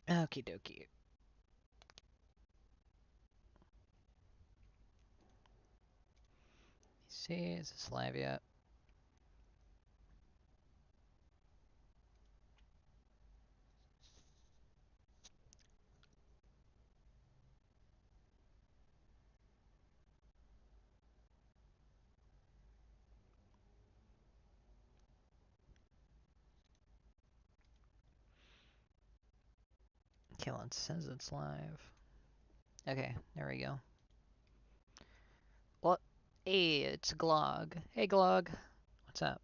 Okie dokie. See, is this live yet? Okay, well, it says it's live. Okay, there we go. What? Hey, it's Glog. Hey, Glog. What's up?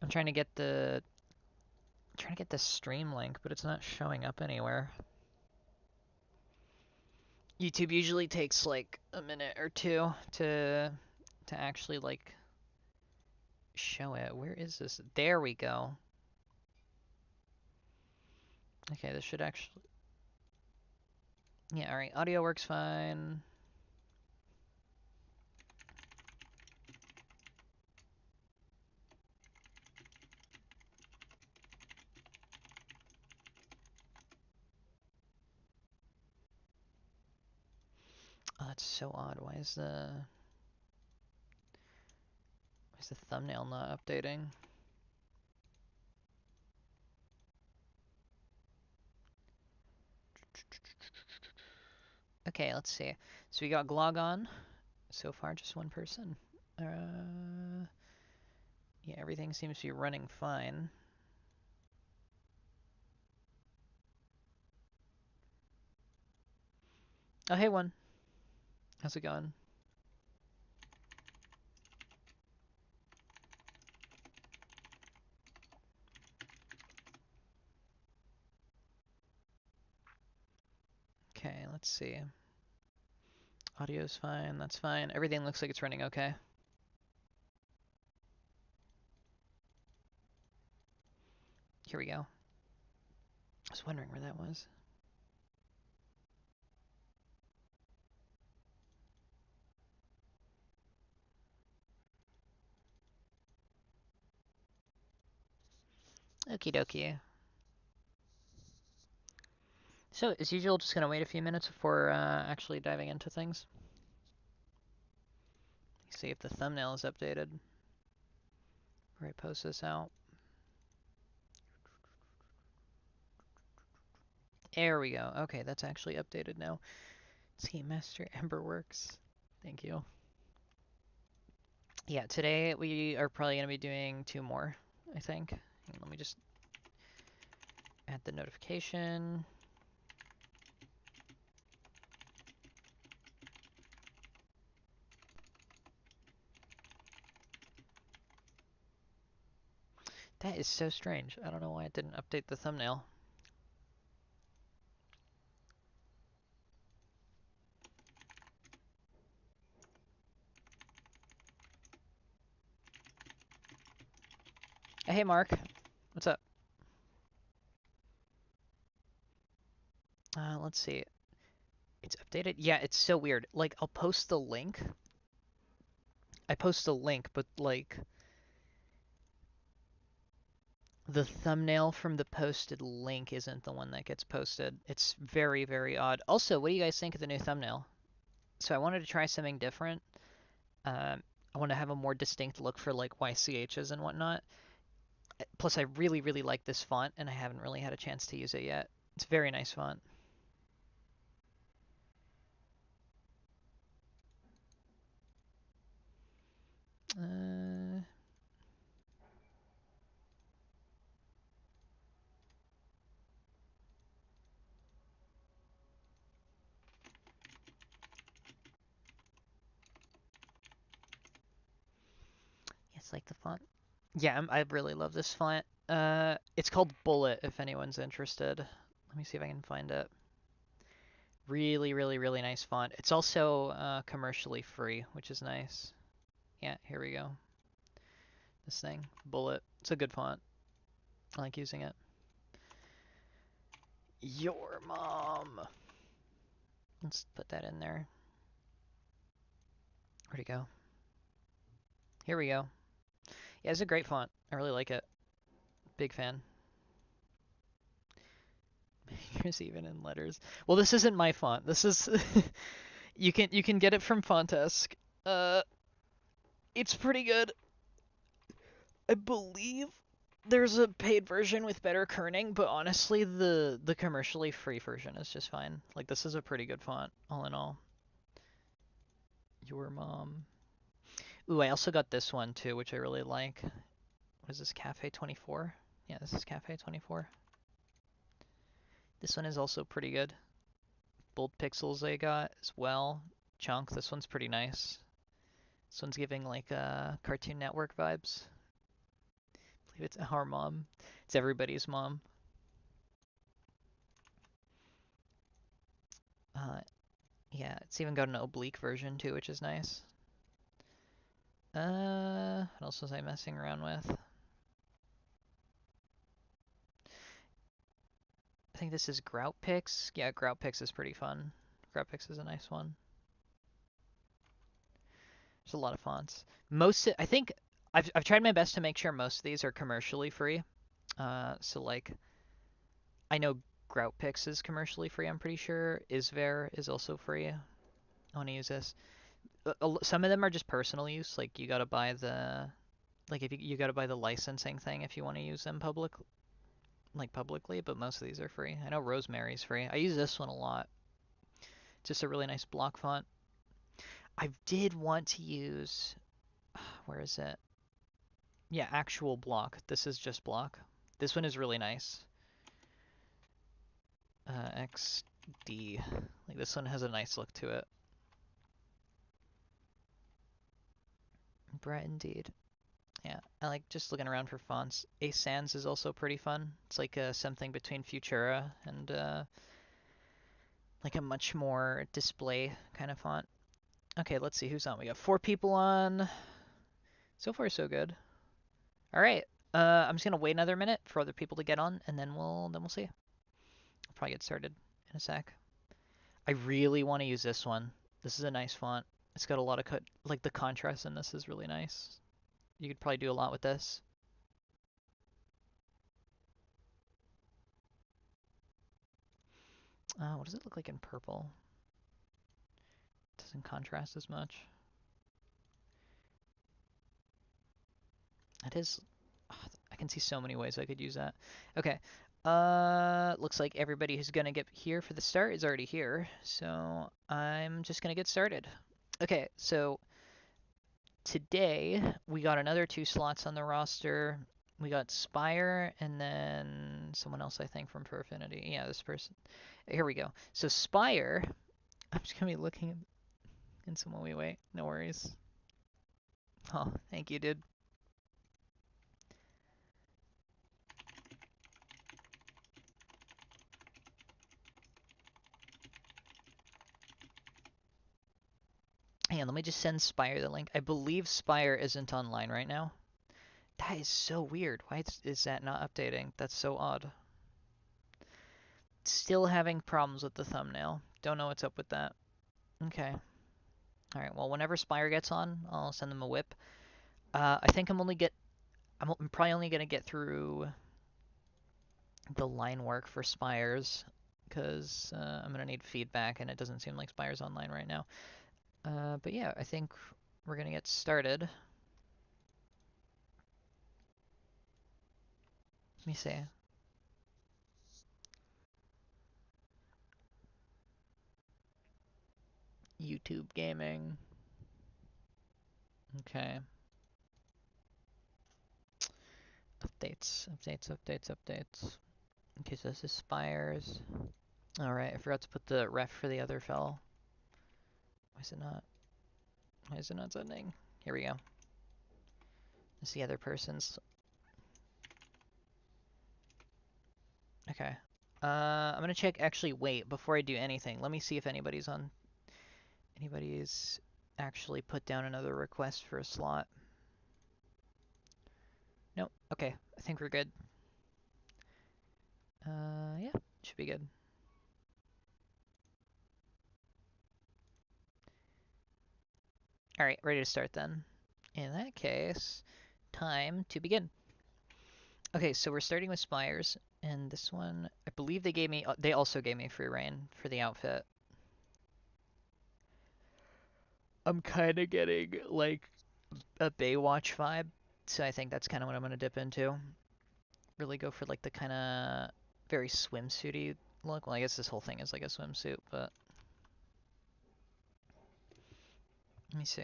I'm trying to get the stream link, but it's not showing up anywhere. YouTube usually takes like a minute or two to actually like show it. Where is this? There we go. Okay, this should actually. Yeah, all right. Audio works fine. Oh, that's so odd. Why is the thumbnail not updating? Okay, let's see. So we got Glog on. So far, just one person. Yeah, everything seems to be running fine. Oh, hey, one. How's it going? Okay, let's see. Audio's fine. That's fine. Everything looks like it's running okay. Here we go. I was wondering where that was. Okie dokie. So, as usual, just gonna wait a few minutes before actually diving into things. See if the thumbnail is updated before I post this out. There we go. Okay, that's actually updated now. Team Master Ember works. Thank you. Yeah, today we are probably gonna be doing 2 more, I think. Let me just add the notification. That is so strange. I don't know why it didn't update the thumbnail. Hey, Mark. What's up? Let's see. It's updated? Yeah, it's so weird. Like, I'll post the link. I post a link, but, like, the thumbnail from the posted link isn't the one that gets posted. It's very, very odd. Also, what do you guys think of the new thumbnail? So I wanted to try something different. I want to have a more distinct look for, like, YCHs and whatnot. Plus, I really, really like this font, and I haven't really had a chance to use it yet. It's a very nice font. Uh, it's like the font. Yeah, I really love this font. It's called Bullet, if anyone's interested. Let me see if I can find it. Really, really, really nice font. It's also commercially free, which is nice. Yeah, here we go. This thing, Bullet. It's a good font. I like using it. Your mom. Let's put that in there. Where'd it go? Here we go. Yeah, it's a great font. I really like it. Big fan. There's even in letters. Well, this isn't my font. This is you can get it from Fontesk. Uh, it's pretty good. I believe there's a paid version with better kerning, but honestly, the commercially free version is just fine. Like this is a pretty good font, all in all. Your mom. Ooh, I also got this one too, which I really like. What is this, Cafe 24? Yeah, this is Cafe 24. This one is also pretty good. Bold pixels I got as well. Chunk, this one's pretty nice. This one's giving like Cartoon Network vibes. I believe it's our mom. It's everybody's mom. Uh, yeah, it's even got an oblique version too, which is nice. What else was I messing around with? I think this is GroutPix. Yeah, GroutPix is pretty fun. GroutPix is a nice one. There's a lot of fonts. I think I've tried my best to make sure most of these are commercially free. So like I know GroutPix is commercially free. I'm pretty sure Isver is also free. I want to use this. Some of them are just personal use. Like you gotta buy the if you gotta buy the licensing thing if you want to use them publicly. But most of these are free. I know Rosemary's free. I use this one a lot. It's just a really nice block font. I did want to use where is it? Yeah, actual block. This is just block. This one is really nice. XD. Like this one has a nice look to it. Brett indeed. Yeah, I like just looking around for fonts. Ace Sans is also pretty fun. It's like something between Futura and like a much more display kind of font. Okay, let's see who's on. We got 4 people on. So far, so good. All right. I'm just gonna wait another minute for other people to get on, and then we'll see. I'll probably get started in a sec. I really want to use this one. This is a nice font. It's got a lot of like the contrast in this is really nice. You could probably do a lot with this. What does it look like in purple? Doesn't contrast as much. It is. Oh, I can see so many ways I could use that. Okay. Looks like everybody who's gonna get here for the start is already here, so I'm just gonna get started. Okay, so today we got another 2 slots on the roster. We got Spire and then someone else I think from Perfinity. Yeah, this person. Here we go. So Spire, I'm just gonna be looking in some while we wait. No worries. Oh, thank you, dude. Hang on, let me just send Spire the link. I believe Spire isn't online right now. That is so weird. Why is that not updating? That's so odd. Still having problems with the thumbnail. Don't know what's up with that. Okay. Alright, well, whenever Spire gets on, I'll send them a whip. I think I'm probably only gonna get through the line work for Spires, because I'm gonna need feedback, and it doesn't seem like Spire's online right now. But yeah, I think we're gonna get started. Let me see. YouTube gaming. Okay. Updates. Okay, so this is Spires. Alright, I forgot to put the ref for the other fell. Why is it not? Why is it not sending? Here we go. This is the other person's. Okay. I'm gonna check, actually, wait, before I do anything, let me see if anybody's actually put down another request for a slot. Nope. Okay, I think we're good. Yeah, should be good. Alright, ready to start then. In that case, time to begin. Okay, so we're starting with Spires, and this one, I believe they also gave me free reign for the outfit. I'm kind of getting like a Baywatch vibe, so I think that's kind of what I'm gonna dip into. Really go for like the kind of very swimsuity look. Well, I guess this whole thing is like a swimsuit, but let me see.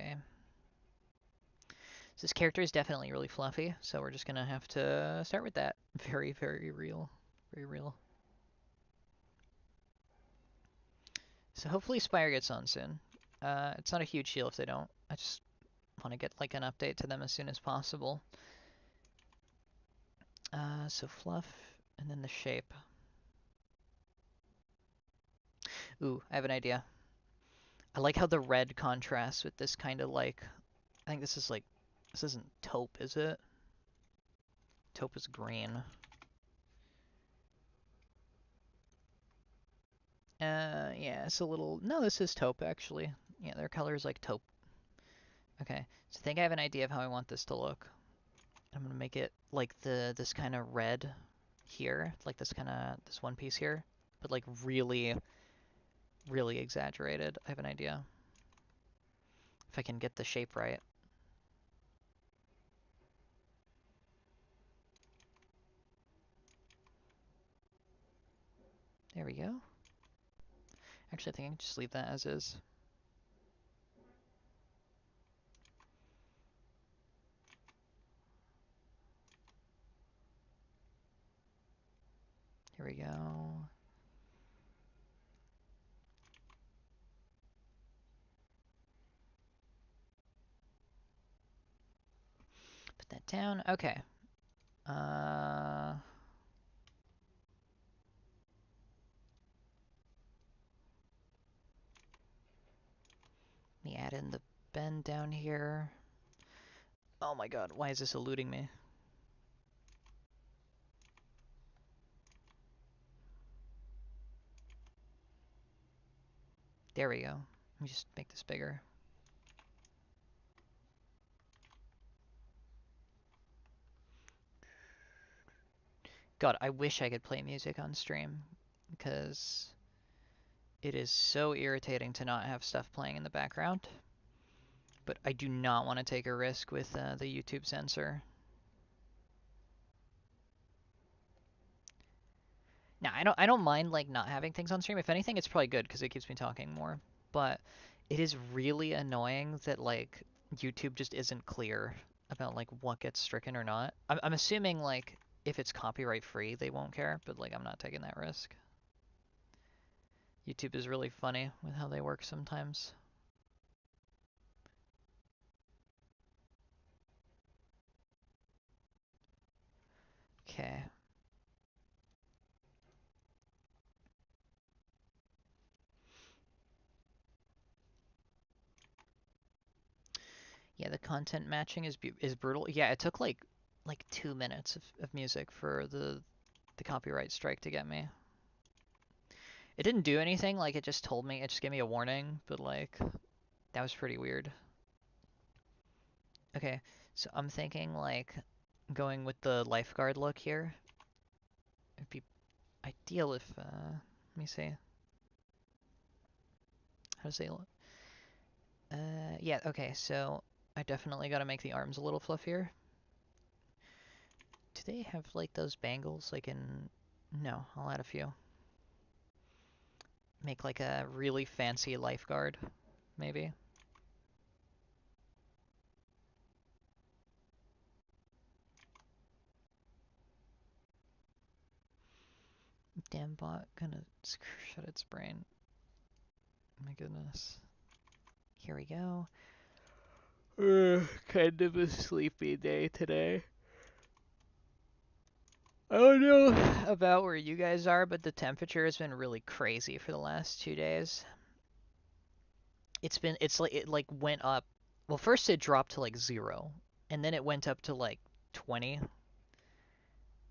So this character is definitely really fluffy, so we're just gonna have to start with that. Very, very real. Very real. So hopefully Spire gets on soon. It's not a huge deal if they don't. I just want to get like an update to them as soon as possible. So fluff, and then the shape. Ooh, I have an idea. I like how the red contrasts with this kind of like, I think this is like, this isn't taupe, is it? Taupe is green. Yeah, it's a little, no, this is taupe actually. Yeah, their color is like taupe. Okay, so I think I have an idea of how I want this to look. I'm gonna make it like this kind of red here, like this one piece here, but like really, really exaggerated. I have an idea. If I can get the shape right. There we go. Actually, I think I can just leave that as is. Here we go. Put that down. Okay. Uh, Let me add in the bend down here. Oh my god, why is this eluding me? There we go. Let me just make this bigger. God, I wish I could play music on stream, because it is so irritating to not have stuff playing in the background. But I do not want to take a risk with the YouTube censor. Now, I don't mind like not having things on stream. If anything, it's probably good because it keeps me talking more. But it is really annoying that like YouTube just isn't clear about like what gets stricken or not. I'm assuming like if it's copyright free, they won't care, but like I'm not taking that risk. YouTube is really funny with how they work sometimes. Okay. Yeah, the content matching is brutal. Yeah, it took like 2 minutes of music for the copyright strike to get me. It didn't do anything, like it just told me, it just gave me a warning, but like that was pretty weird. Okay, so I'm thinking like going with the lifeguard look here. It'd be ideal if let me see. How does it look? Yeah, okay, so I definitely gotta make the arms a little fluffier. Do they have like those bangles like in, no, I'll add a few. Make like a really fancy lifeguard, maybe. Damn bot gonna shut its brain. My goodness. Here we go. Kind of a sleepy day today. I don't know about where you guys are, but the temperature has been really crazy for the last 2 days. It's like it like went up. Well, first it dropped to like 0, and then it went up to like 20, and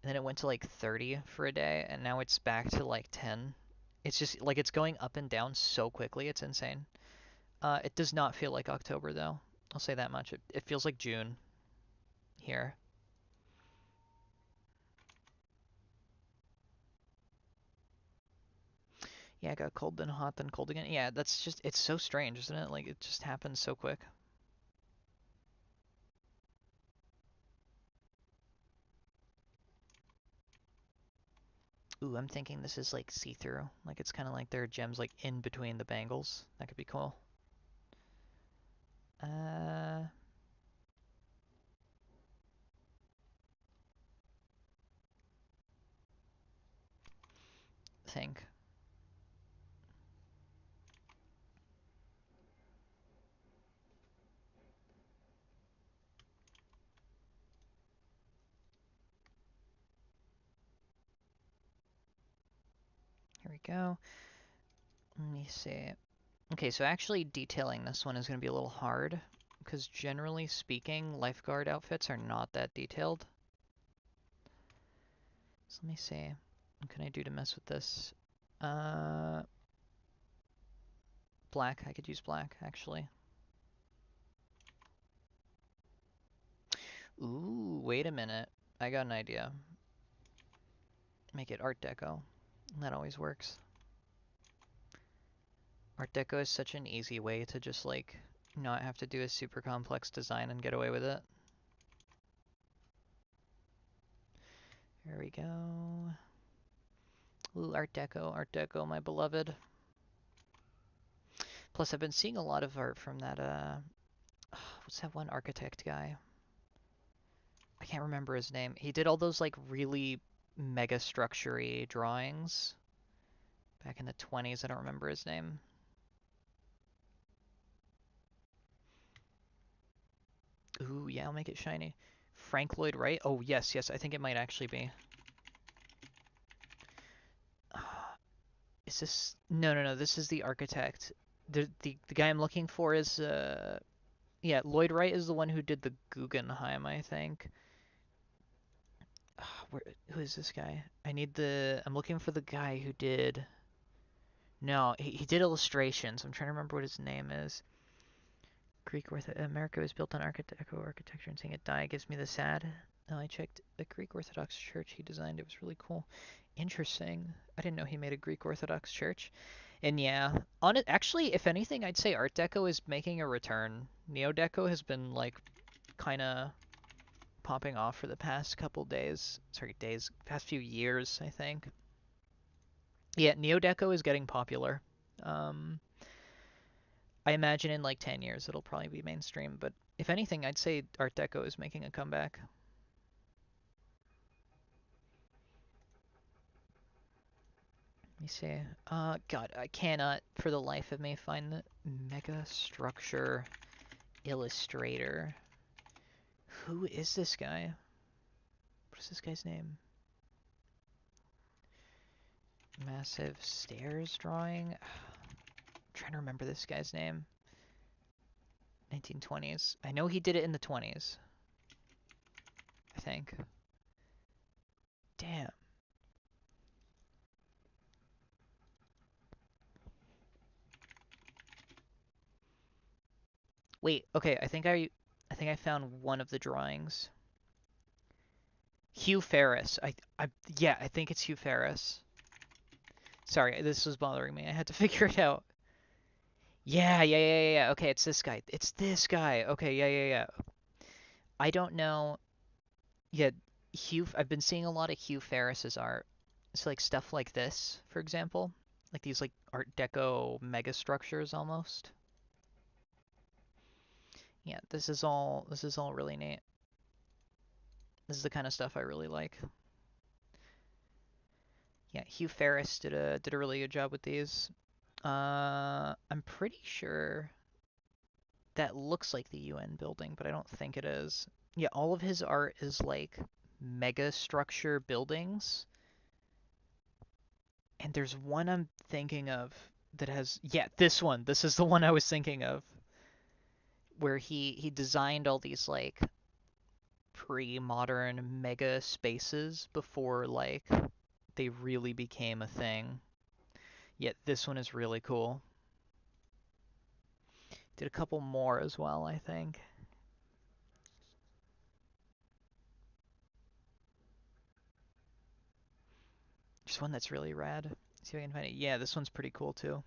then it went to like 30 for a day, and now it's back to like 10. It's just like it's going up and down so quickly. It's insane. It does not feel like October though. I'll say that much. It feels like June here. Yeah, it got cold, then hot, then cold again. Yeah, that's just, it's so strange, isn't it? Like, it just happens so quick. Ooh, I'm thinking this is like see-through. Like, it's kind of like there are gems like in between the bangles. That could be cool. Uh, think. Here we go. Let me see. Okay, so actually detailing this one is going to be a little hard because generally speaking, lifeguard outfits are not that detailed. So let me see. What can I do to mess with this? Uh, Black. I could use black, actually. Ooh, wait a minute. I got an idea. Make it Art Deco. That always works. Art Deco is such an easy way to just, like, not have to do a super complex design and get away with it. Here we go. Ooh, Art Deco, my beloved. Plus, I've been seeing a lot of art from that, what's that one architect guy? I can't remember his name. He did all those, like, really mega structure-y drawings back in the 20s. I don't remember his name. Ooh, yeah, I'll make it shiny. Frank Lloyd Wright? Oh, yes, yes, I think it might actually be. Is this... No, no, no, this is the architect. The guy I'm looking for is, yeah, Lloyd Wright is the one who did the Guggenheim, I think. Where, who is this guy? I'm looking for the guy who did... No, he did illustrations. I'm trying to remember what his name is. Greek Orthodox America was built on architecture, and seeing it die gives me the sad. Oh, I checked the Greek Orthodox church he designed. It was really cool. Interesting. I didn't know he made a Greek Orthodox church. And yeah, on it actually, if anything, I'd say Art Deco is making a return. Neo Deco has been like kind of popping off for the past couple days. Sorry, days, past few years, I think. Yeah, Neo Deco is getting popular. Um, I imagine in like 10 years it'll probably be mainstream, but if anything, I'd say Art Deco is making a comeback. Let me see. God, I cannot for the life of me find the Mega Structure Illustrator. Who is this guy? What is this guy's name? Massive Stairs Drawing? I'm trying to remember this guy's name. 1920s. I know he did it in the 20s. I think. Damn. Wait, okay, I think I found one of the drawings. Hugh Ferris. Yeah, I think it's Hugh Ferris. Sorry, this was bothering me. I had to figure it out. Yeah, yeah, yeah, yeah, yeah. Okay, it's this guy. It's this guy. Okay, yeah, yeah, yeah. I don't know. Yeah, I've been seeing a lot of Hugh Ferris's art. It's like stuff like this, for example. Like these like Art Deco mega structures almost. Yeah, this is all really neat. This is the kind of stuff I really like. Yeah, Hugh Ferris did a really good job with these. I'm pretty sure that looks like the UN building, but I don't think it is. Yeah, all of his art is like mega structure buildings. And there's one I'm thinking of that has, yeah, this one. This is the one I was thinking of, where he designed all these like pre-modern mega spaces before like they really became a thing. Yet this one is really cool. Did a couple more as well, I think. Just one that's really rad. See if I can find it. Yeah, this one's pretty cool too.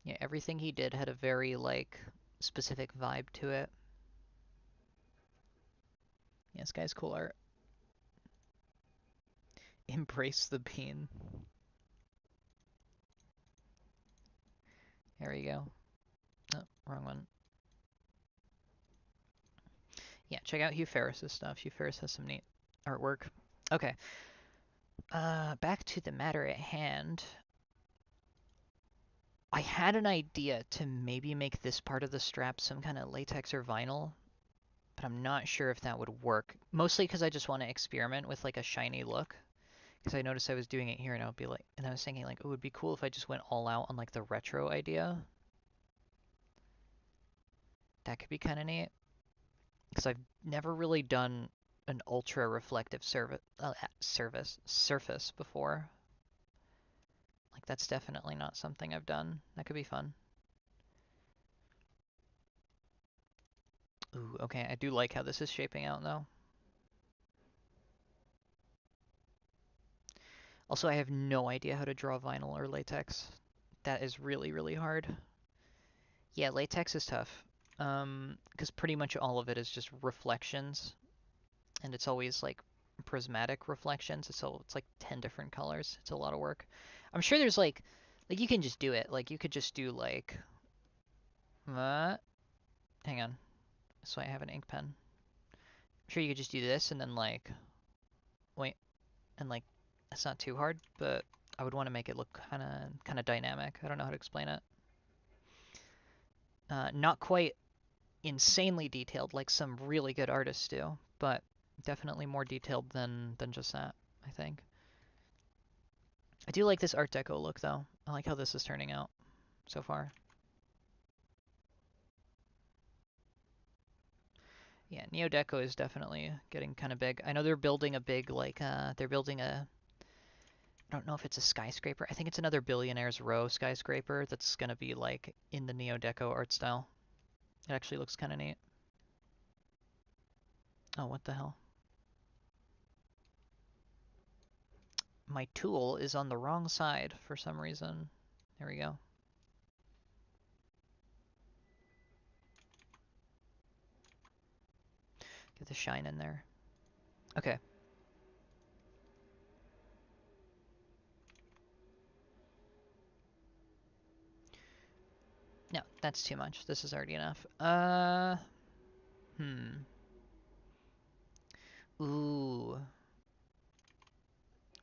Yeah, everything he did had a very, like, specific vibe to it. Yeah, this guy's cool art. Embrace the bean. There we go. Oh, wrong one. Yeah, check out Hugh Ferris's stuff. Hugh Ferris has some neat artwork. Okay. Back to the matter at hand. I had an idea to maybe make this part of the strap some kind of latex or vinyl, but I'm not sure if that would work. Mostly because I just want to experiment with like a shiny look. Because I noticed I was doing it here and I would be like, and I was thinking like, oh, it would be cool if I just went all out on like the retro idea. That could be kind of neat. Because I've never really done an ultra reflective surface before. Like that's definitely not something I've done. That could be fun. Ooh, okay, I do like how this is shaping out though. Also, I have no idea how to draw vinyl or latex. That is really, really hard. Yeah, latex is tough. Because pretty much all of it is just reflections, and it's always like prismatic reflections. It's like 10 different colors. It's a lot of work. I'm sure there's like you can just do it. Like you could just do like, hang on. So I have an ink pen. I'm sure you could just do this and then like, wait, and like, that's not too hard, but I would want to make it look kind of dynamic. I don't know how to explain it. Not quite insanely detailed like some really good artists do, but definitely more detailed than just that, I think. I do like this Art Deco look though. I like how this is turning out so far. Yeah, Neo Deco is definitely getting kind of big. I know they're building a big like they're building a, I don't know if it's a skyscraper. I think it's another Billionaires Row skyscraper that's gonna be like in the Neo Deco art style. It actually looks kind of neat. Oh, what the hell? My tool is on the wrong side for some reason. There we go. Get the shine in there. Okay. No, that's too much. This is already enough. Ooh.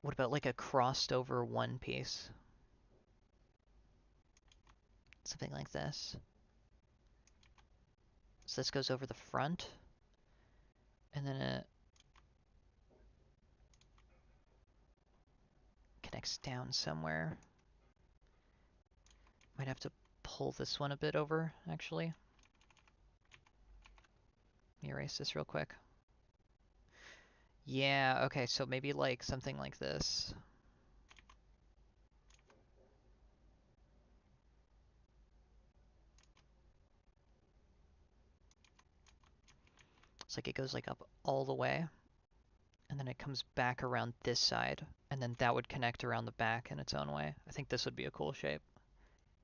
What about like a crossed over one piece? Something like this. So this goes over the front, and then it connects down somewhere. Might have to pull this one a bit over, actually. Let me erase this real quick. Yeah, okay, so maybe like something like this. It's like it goes like up all the way, and then it comes back around this side, and then that would connect around the back in its own way. I think this would be a cool shape.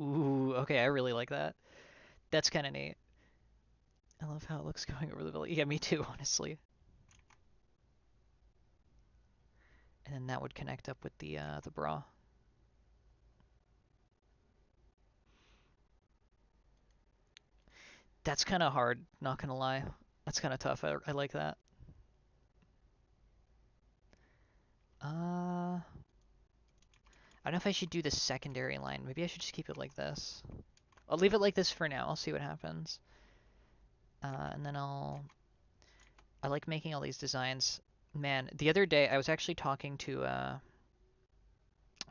Ooh, okay, I really like that. That's kind of neat. I love how it looks going over the belly. Yeah, me too, honestly. And then that would connect up with the bra. That's kind of hard, not gonna lie. That's kind of tough. I like that. I don't know if I should do the secondary line. Maybe I should just keep it like this. I'll leave it like this for now. I'll see what happens. And then I like making all these designs. Man, the other day I was actually talking to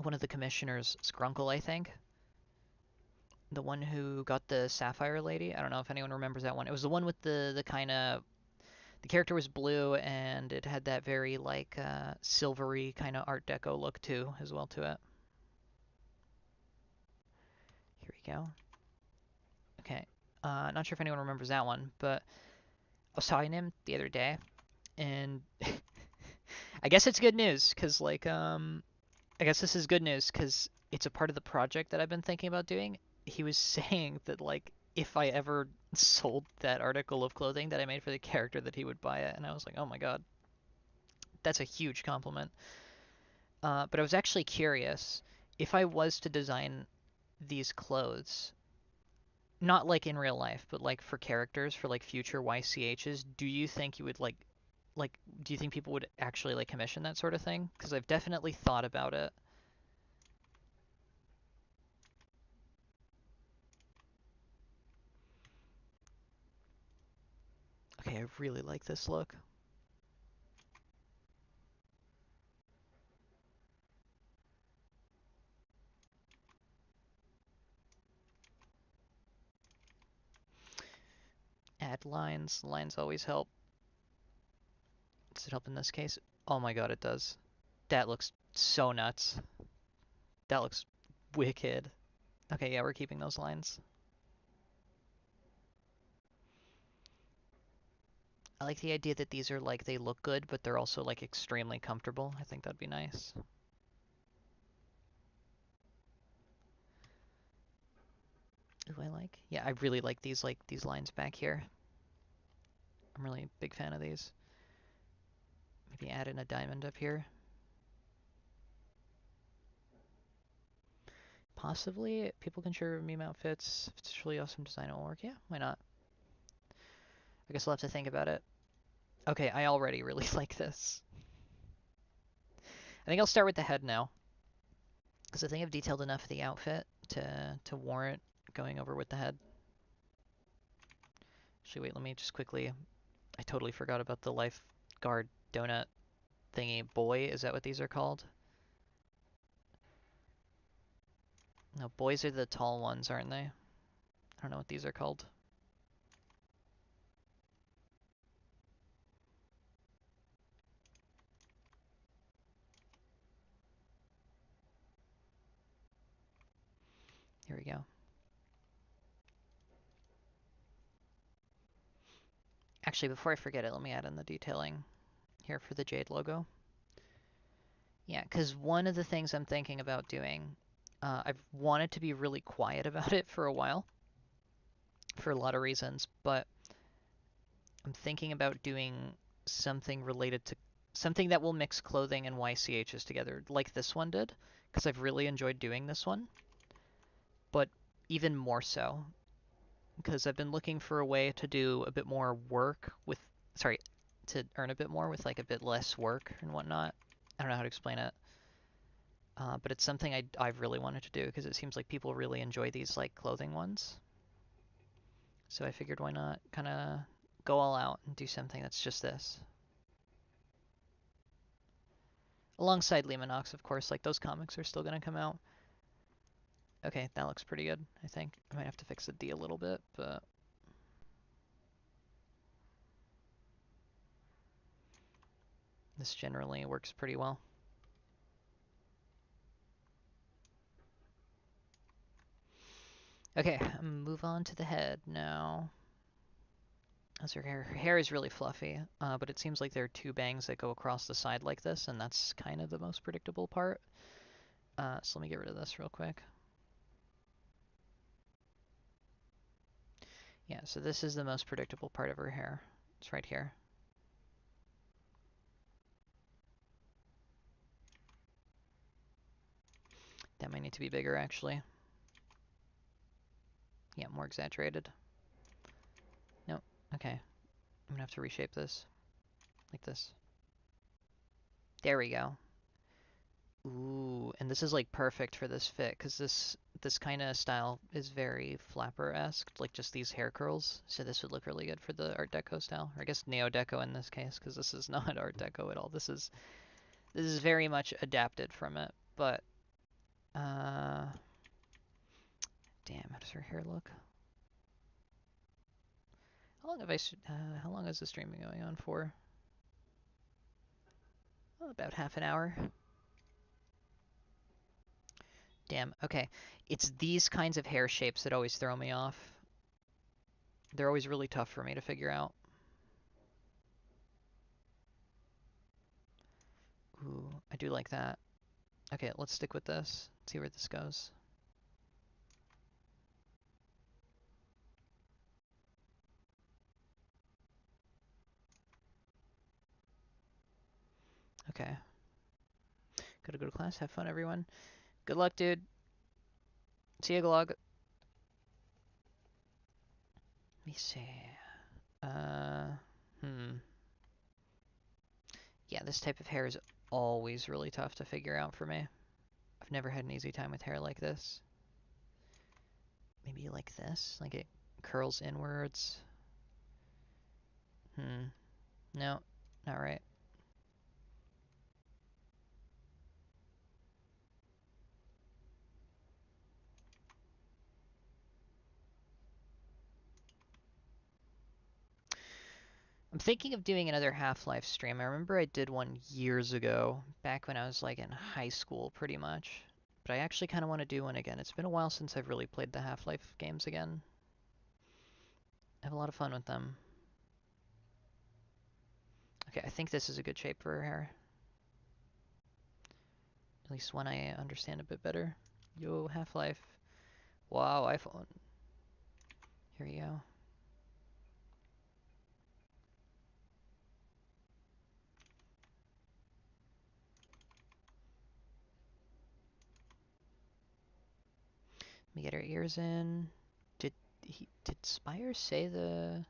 one of the commissioners, Skrunkle, I think. The one who got the Sapphire Lady. I don't know if anyone remembers that one. It was the one with the kind of, the character was blue and it had that very like silvery kind of Art Deco look too, as well to it. Here we go. Okay. Not sure if anyone remembers that one, but I was talking to him the other day, and I guess it's good news because like I guess this is good news because it's a part of the project that I've been thinking about doing. He was saying that like if I ever sold that article of clothing that I made for the character that he would buy it, and I was like, oh my god, that's a huge compliment. But I was actually curious if I was to design these clothes, not like in real life, but like for characters for like future YCHs, do you think you would like do you think people would actually like commission that sort of thing? Because I've definitely thought about it. Okay, I really like this look. Add lines. Lines always help. Does it help in this case? Oh my god, it does. That looks so nuts. That looks wicked. Okay, yeah, we're keeping those lines. I like the idea that these are like, they look good, but they're also like extremely comfortable. I think that'd be nice. Ooh, I like. Yeah, I really like these lines back here. I'm really a big fan of these. Maybe add in a diamond up here. Possibly, people can share meme outfits. If it's really awesome design, it will work. Yeah, why not? I guess we'll have to think about it. Okay, I already really like this. I think I'll start with the head now, because I think I've detailed enough of the outfit to warrant going over with the head. Actually, wait, let me just quickly... I totally forgot about the lifeguard donut thingy. Boy, is that what these are called? No, boys are the tall ones, aren't they? I don't know what these are called. Here we go. Actually, before I forget it, let me add in the detailing here for the Jade logo. Yeah, because one of the things I'm thinking about doing, I've wanted to be really quiet about it for a while, for a lot of reasons, but I'm thinking about doing something related to something that will mix clothing and YCHs together, like this one did, because I've really enjoyed doing this one, but even more so, because I've been looking for a way to do a bit more work with, sorry, to earn a bit more with like a bit less work and whatnot. I don't know how to explain it. But it's something I've really wanted to do because it seems like people really enjoy these like clothing ones. So I figured why not kind of go all out and do something that's just this. Alongside Lemanox, of course, like those comics are still going to come out. Okay, that looks pretty good, I think. I might have to fix the D a little bit, but... this generally works pretty well. Okay, move on to the head now. How's her hair? Her hair is really fluffy, but it seems like there are two bangs that go across the side like this, and that's kind of the most predictable part. So let me get rid of this real quick. Yeah, so this is the most predictable part of her hair. It's right here. That might need to be bigger, actually. Yeah, more exaggerated. Nope. Okay. I'm gonna have to reshape this. Like this. There we go. Ooh, and this is like perfect for this fit, because this kind of style is very flapper-esque, like just these hair curls. So this would look really good for the Art Deco style, or I guess Neo Deco in this case, because this is not Art Deco at all. This is very much adapted from it, but damn, how does her hair look? How long have how long has the stream been going on for? Oh, about half an hour. Damn, okay. It's these kinds of hair shapes that always throw me off. They're always really tough for me to figure out. Ooh, I do like that. Okay, let's stick with this. See where this goes. Okay. Gotta go to class. Have fun, everyone. Good luck, dude. See you, Glog. Let me see. Uh, hmm. Yeah, this type of hair is always really tough to figure out for me. I've never had an easy time with hair like this. Maybe like this? Like it curls inwards? No, not right. I'm thinking of doing another Half-Life stream. I remember I did one years ago, back when I was like in high school pretty much. But I actually kind of want to do one again. It's been a while since I've really played the Half-Life games again. I have a lot of fun with them. Okay, I think this is a good shape for her hair. At least when I understand a bit better. Yo, Half-Life. Wow, iPhone. Here we go. Let me get her ears in. Did Spire say the...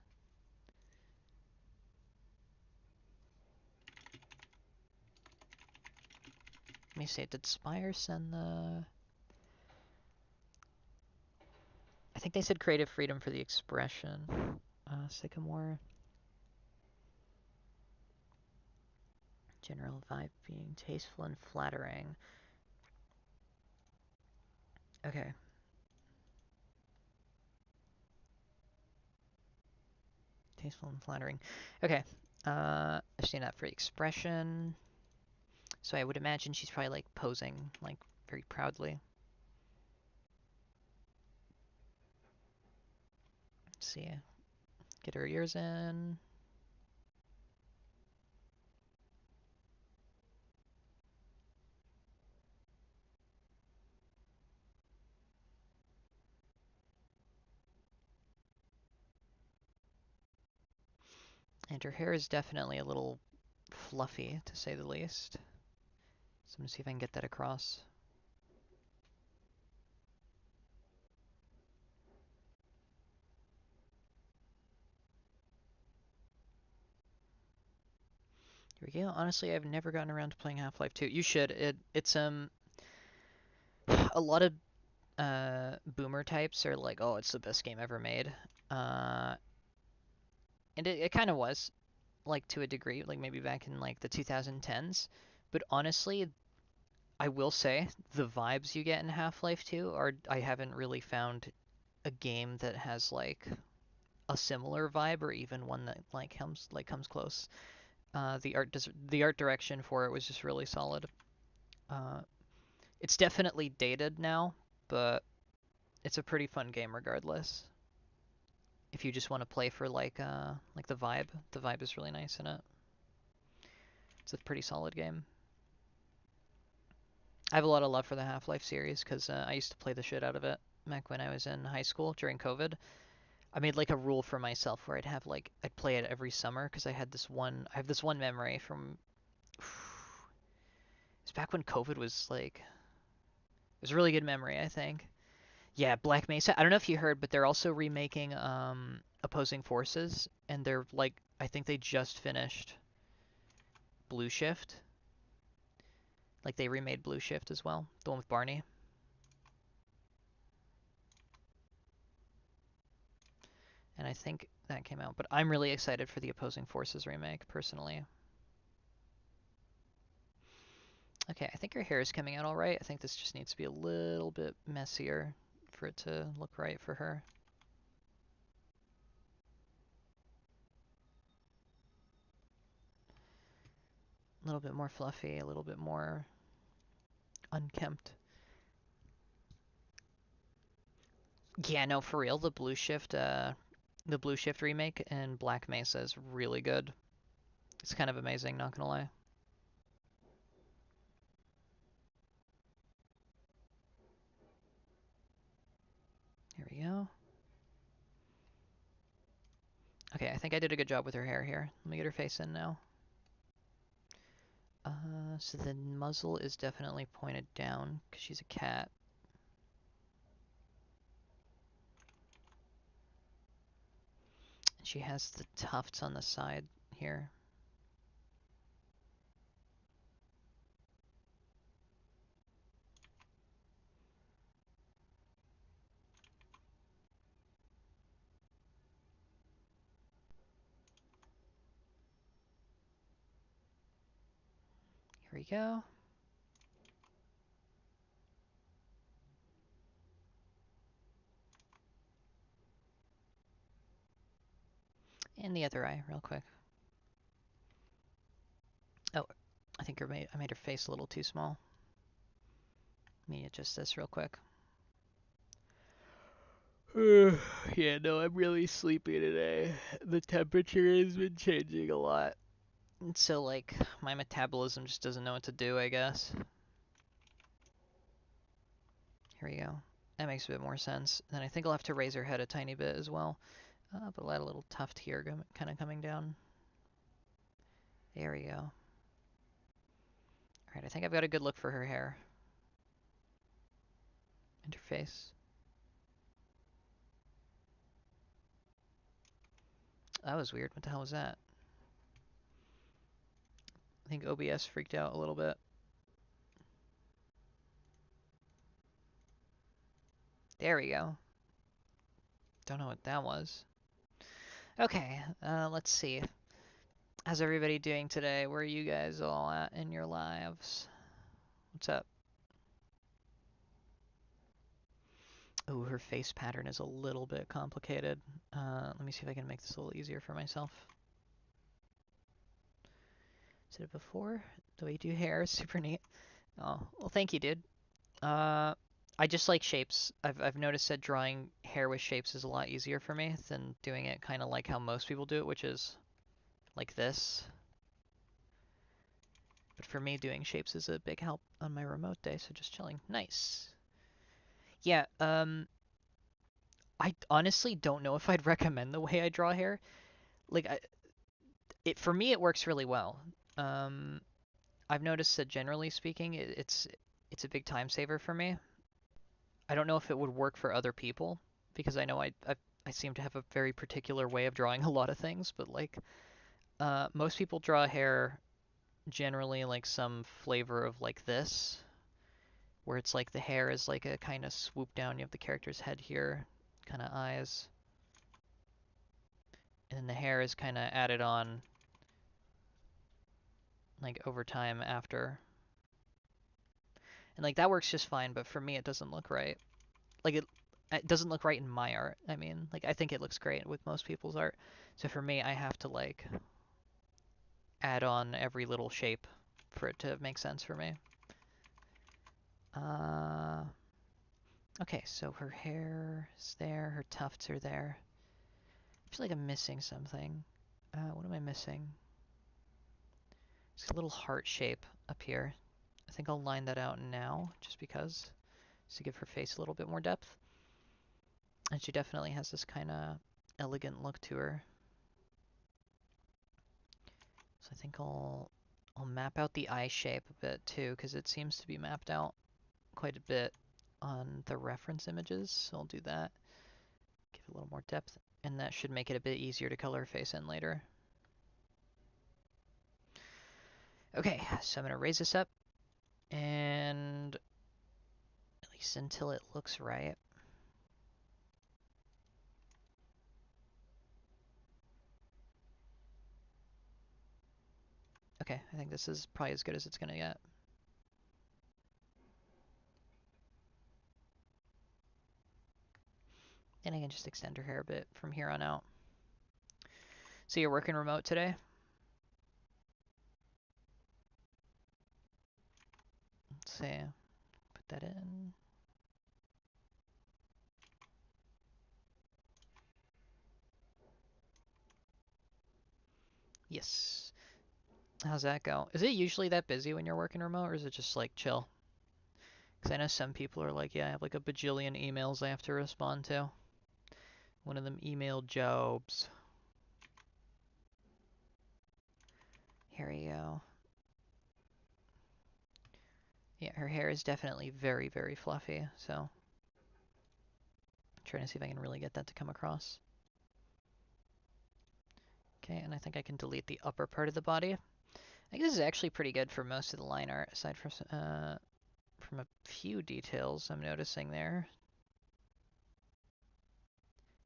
Let me see, did Spire send the... I think they said creative freedom for the expression. Sycamore. General vibe being tasteful and flattering. Okay. Tasteful and flattering. Okay. I've seen that for expression. So I would imagine she's probably like posing like very proudly. Let's see. Get her ears in. And her hair is definitely a little fluffy, to say the least. So I'm gonna see if I can get that across. Here we go. Honestly, I've never gotten around to playing Half-Life 2. You should. It's a lot of boomer types are like, oh, it's the best game ever made. Uh, and it kind of was, like to a degree, like maybe back in like the 2010s. But honestly, I will say the vibes you get in Half-Life 2 are I haven't really found a game that has like a similar vibe or even one that comes close. The art direction for it was just really solid. Uh, it's definitely dated now, but it's a pretty fun game regardless. If you just want to play for like the vibe is really nice in it. It's a pretty solid game. I have a lot of love for the Half-Life series because I used to play the shit out of it back when I was in high school during COVID. I made like a rule for myself where I'd play it every summer because I have this one memory from it's back when COVID was like it was a really good memory, I think. Yeah, Black Mesa. I don't know if you heard, but they're also remaking Opposing Forces, and they're like I think they just finished Blue Shift. Like they remade Blue Shift as well, the one with Barney. And I think that came out. But I'm really excited for the Opposing Forces remake, personally. Okay, I think her hair is coming out all right. I think this just needs to be a little bit messier for it to look right for her. A little bit more fluffy, a little bit more unkempt. Yeah, no, for real, the Blue Shift remake in Black Mesa is really good. It's kind of amazing, not gonna lie. Okay, I think I did a good job with her hair here. Let me get her face in now. So the muzzle is definitely pointed down because she's a cat. She has the tufts on the side here. Here we go. And the other eye, real quick. Oh, I think I made her face a little too small. Let me adjust this real quick. Yeah, no, I'm really sleepy today. The temperature has been changing a lot. And so, like, my metabolism just doesn't know what to do, I guess. Here we go. That makes a bit more sense. Then I think I'll have to raise her head a tiny bit as well. But let a little tuft here kind of coming down. There we go. Alright, I think I've got a good look for her hair. And her face. That was weird. What the hell was that? I think OBS freaked out a little bit. There we go. Don't know what that was. Okay, let's see. How's everybody doing today? Where are you guys all at in your lives? What's up? Oh, her face pattern is a little bit complicated. Let me see if I can make this a little easier for myself. Did it before? The way you do hair is super neat. Oh, well, thank you, dude. I just like shapes. I've noticed that drawing hair with shapes is a lot easier for me than doing it kind of like how most people do it, which is like this. But for me, doing shapes is a big help on my remote day, so just chilling. Nice. Yeah, I honestly don't know if I'd recommend the way I draw hair. Like, for me, it works really well. Um, I've noticed that generally speaking, it's a big time saver for me. I don't know if it would work for other people because I know I seem to have a very particular way of drawing a lot of things, but like most people draw hair generally like some flavor of like this, where it's like the hair is like a kind of swoop down. You have the character's head here, kind of eyes, and then the hair is kind of added on like over time after. And like that works just fine, but for me it doesn't look right. Like it doesn't look right in my art. I mean, like I think it looks great with most people's art. So for me, I have to like add on every little shape for it to make sense for me. Okay, so her hair is there, her tufts are there. I feel like I'm missing something. What am I missing? It's a little heart shape up here. I think I'll line that out now, just because, just to give her face a little bit more depth. And she definitely has this kind of elegant look to her. So I think I'll map out the eye shape a bit too, because it seems to be mapped out quite a bit on the reference images. So I'll do that. Give it a little more depth, and that should make it a bit easier to color her face in later. Okay, so I'm going to raise this up, and at least until it looks right. Okay, I think this is probably as good as it's going to get. And I can just extend her hair a bit from here on out. So you're working remote today? Let's see. Put that in. Yes. How's that go? Is it usually that busy when you're working remote, or is it just like chill? Because I know some people are like, yeah, I have like a bajillion emails I have to respond to. One of them email jobs. Here we go. Yeah, her hair is definitely very, very fluffy, so I'm trying to see if I can really get that to come across. Okay, and I think I can delete the upper part of the body. I think this is actually pretty good for most of the line art, aside from a few details I'm noticing there.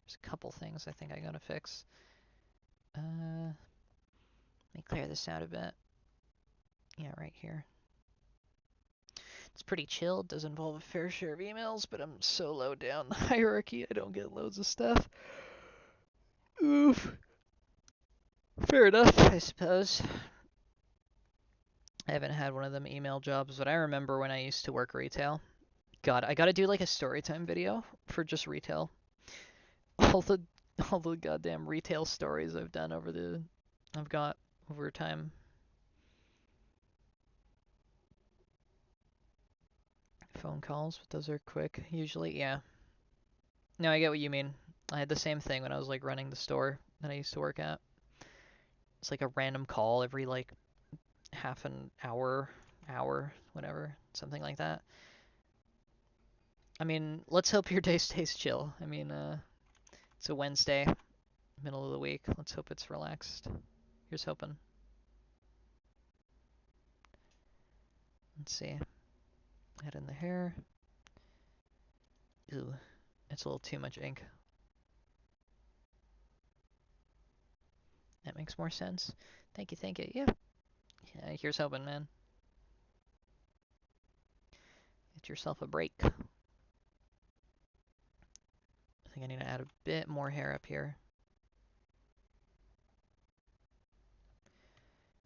There's a couple things I think I gotta fix. Let me clear this out a bit. Yeah, right here. It's pretty chill. It does involve a fair share of emails, but I'm so low down the hierarchy I don't get loads of stuff. Oof. Fair enough, I suppose. I haven't had one of them email jobs, but I remember when I used to work retail. God, I gotta do like a story time video for just retail. All the all the goddamn retail stories I've got over time. Phone calls, but those are quick usually. Yeah. No, I get what you mean. I had the same thing when I was like running the store that I used to work at. It's like a random call every like half an hour, whatever, something like that. I mean, let's hope your day stays chill. I mean, it's a Wednesday, middle of the week. Let's hope it's relaxed. Here's hoping. Let's see. Add in the hair. Ooh, it's a little too much ink. That makes more sense. Thank you, thank you. Yeah. Here's hoping, man. Get yourself a break. I think I need to add a bit more hair up here.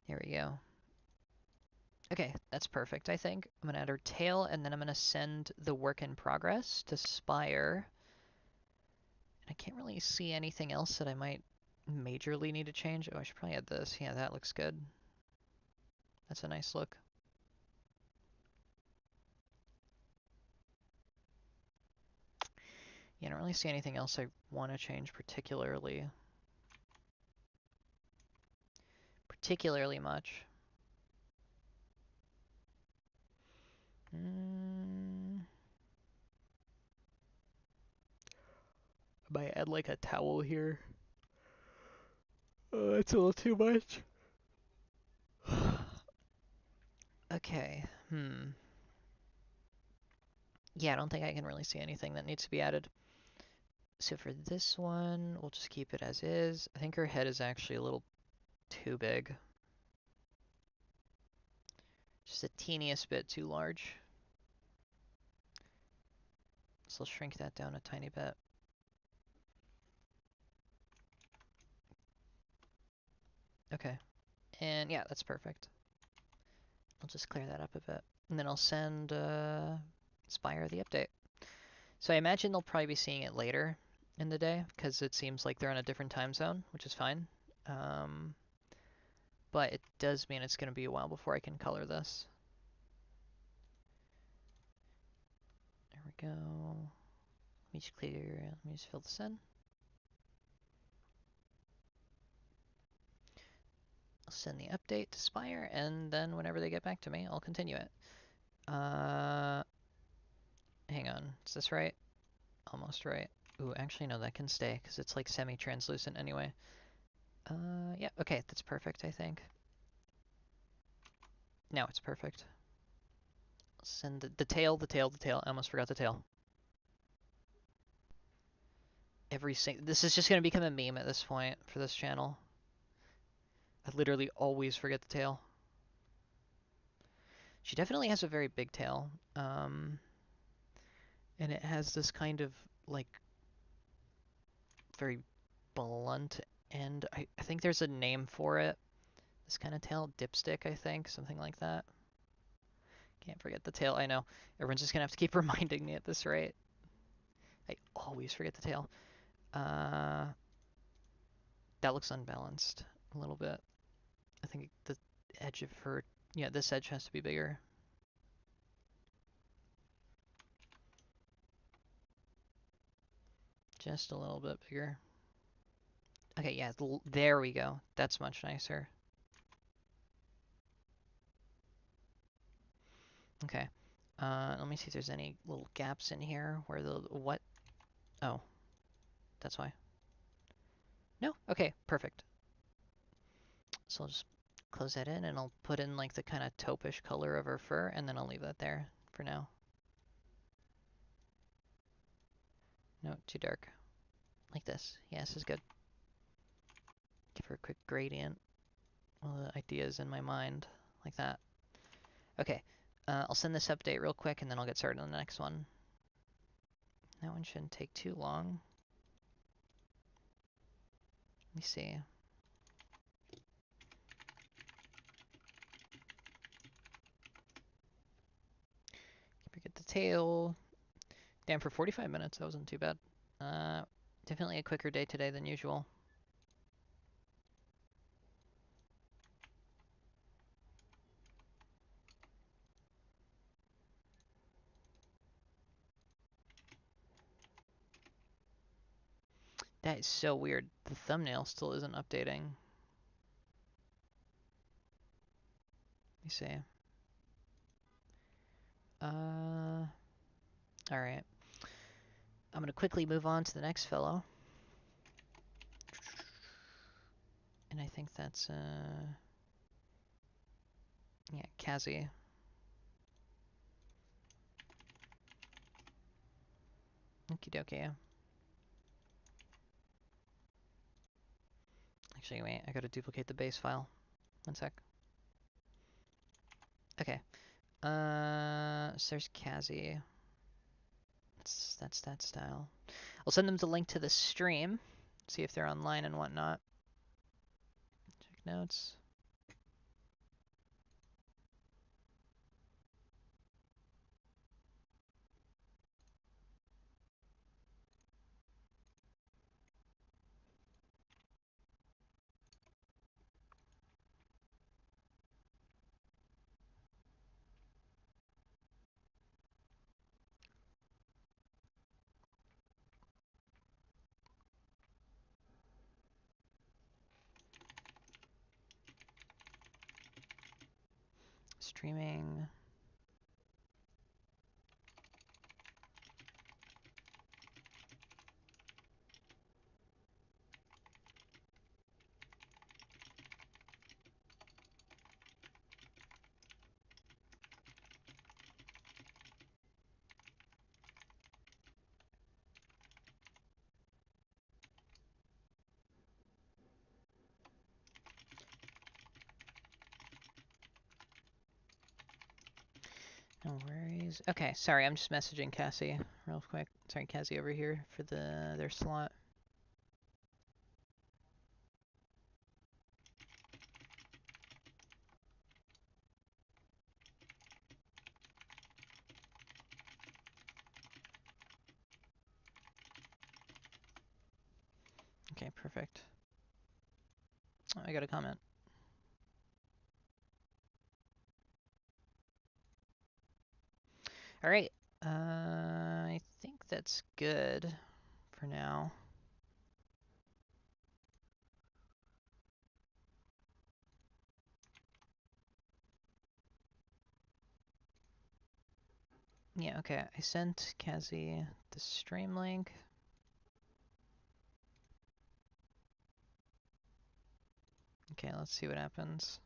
There we go. Okay, that's perfect, I think. I'm going to add her tail, and then I'm going to send the work in progress to Spire. And I can't really see anything else that I might majorly need to change. Oh, I should probably add this. Yeah, that looks good. That's a nice look. Yeah, I don't really see anything else I want to change particularly much. I might add like a towel here. That's a little too much. Okay, Yeah, I don't think I can really see anything that needs to be added. So for this one, we'll just keep it as is. I think her head is actually a little too big. Just a teeniest bit too large. So I'll shrink that down a tiny bit. Okay. And yeah, that's perfect. I'll just clear that up a bit. And then I'll send Spire the update. So I imagine they'll probably be seeing it later in the day, because it seems like they're on a different time zone, which is fine. But it does mean it's going to be a while before I can color this. There we go. Let me just fill this in. I'll send the update to Spire, and then whenever they get back to me, I'll continue it. Hang on, is this right? Almost right. Ooh, actually no, that can stay, because it's like semi-translucent anyway. Yeah, okay, that's perfect, I think. Now it's perfect. I'll send the tail. I almost forgot the tail. This is just going to become a meme at this point for this channel. I literally always forget the tail. She definitely has a very big tail. And it has this kind of, like, very blunt end. I think there's a name for it. This kind of tail. Dipstick, I think. Something like that. Can't forget the tail. I know. Everyone's just going to have to keep reminding me at this rate. I always forget the tail. That looks unbalanced a little bit. I think the edge of her... Yeah, this edge has to be bigger. Just a little bit bigger. Okay, yeah, there we go. That's much nicer. Okay. Let me see if there's any little gaps in here where the what? Oh, that's why. No? Okay, perfect. So I'll just close that in and I'll put in like the kind of taupe-ish color of her fur and then I'll leave that there for now. No, too dark. Like this. Yeah, this is good. Give her a quick gradient. All the ideas in my mind. Like that. Okay. I'll send this update real quick and then I'll get started on the next one. That one shouldn't take too long. Let me see. Get the tail. Damn, for 45 minutes, that wasn't too bad. Definitely a quicker day today than usual. That is so weird. The thumbnail still isn't updating. Let me see. Alright. I'm gonna quickly move on to the next fellow. And I think that's, yeah, Kazi. Okie dokie. Actually, wait, I gotta duplicate the base file. One sec. Okay. So there's Kazi. That's that style. I'll send them the link to the stream. See if they're online and whatnot. Check notes. Streaming. No worries. Okay, sorry, I'm just messaging Cassie real quick. Sorry, Cassie over here for their slot. Okay, perfect. Oh, I got a comment. All right. I think that's good for now. Yeah, okay. I sent Cassie the stream link. Okay, let's see what happens.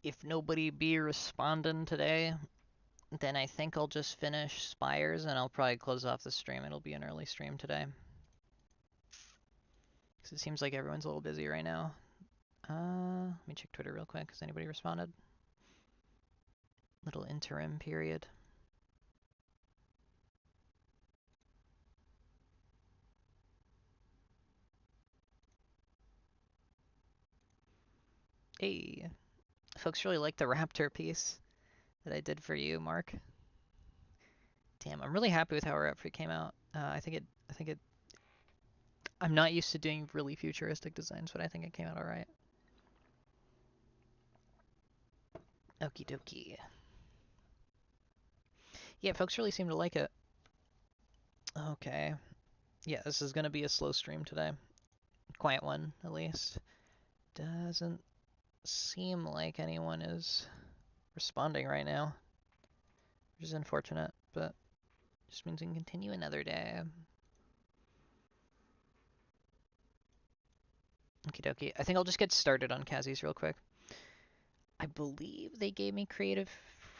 If nobody be responding today, then I think I'll just finish Spires and I'll probably close off the stream. It'll be an early stream today. Because it seems like everyone's a little busy right now. Let me check Twitter real quick. Has anybody responded? Little interim period. Hey, folks really like the Raptor piece that I did for you, Mark. Damn, I'm really happy with how our outfit came out. I think it. I'm not used to doing really futuristic designs, but I think it came out all right. Okie dokie. Yeah, folks really seem to like it. Okay. Yeah, this is gonna be a slow stream today. Quiet one, at least. Doesn't seem like anyone is responding right now, which is unfortunate, but just means we can continue another day. Okie dokie. I think I'll just get started on Kazi's real quick. I believe they gave me creative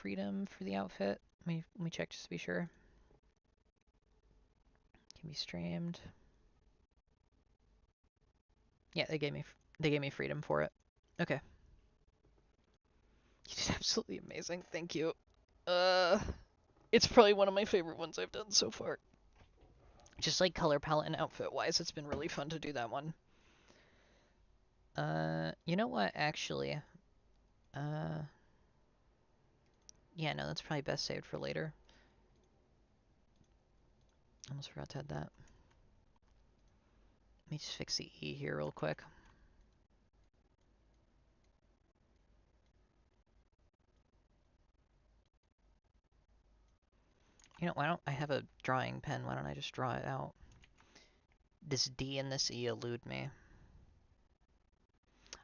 freedom for the outfit. Let me check just to be sure. Can be streamed. Yeah, they gave me freedom for it. Okay. You did absolutely amazing. Thank you. It's probably one of my favorite ones I've done so far. Just like color palette and outfit wise, it's been really fun to do that one. You know what, actually? Yeah, no, that's probably best saved for later. Almost forgot to add that. Let me just fix the E here real quick. You know, why don't I have a drawing pen? Why don't I just draw it out? This D and this E elude me.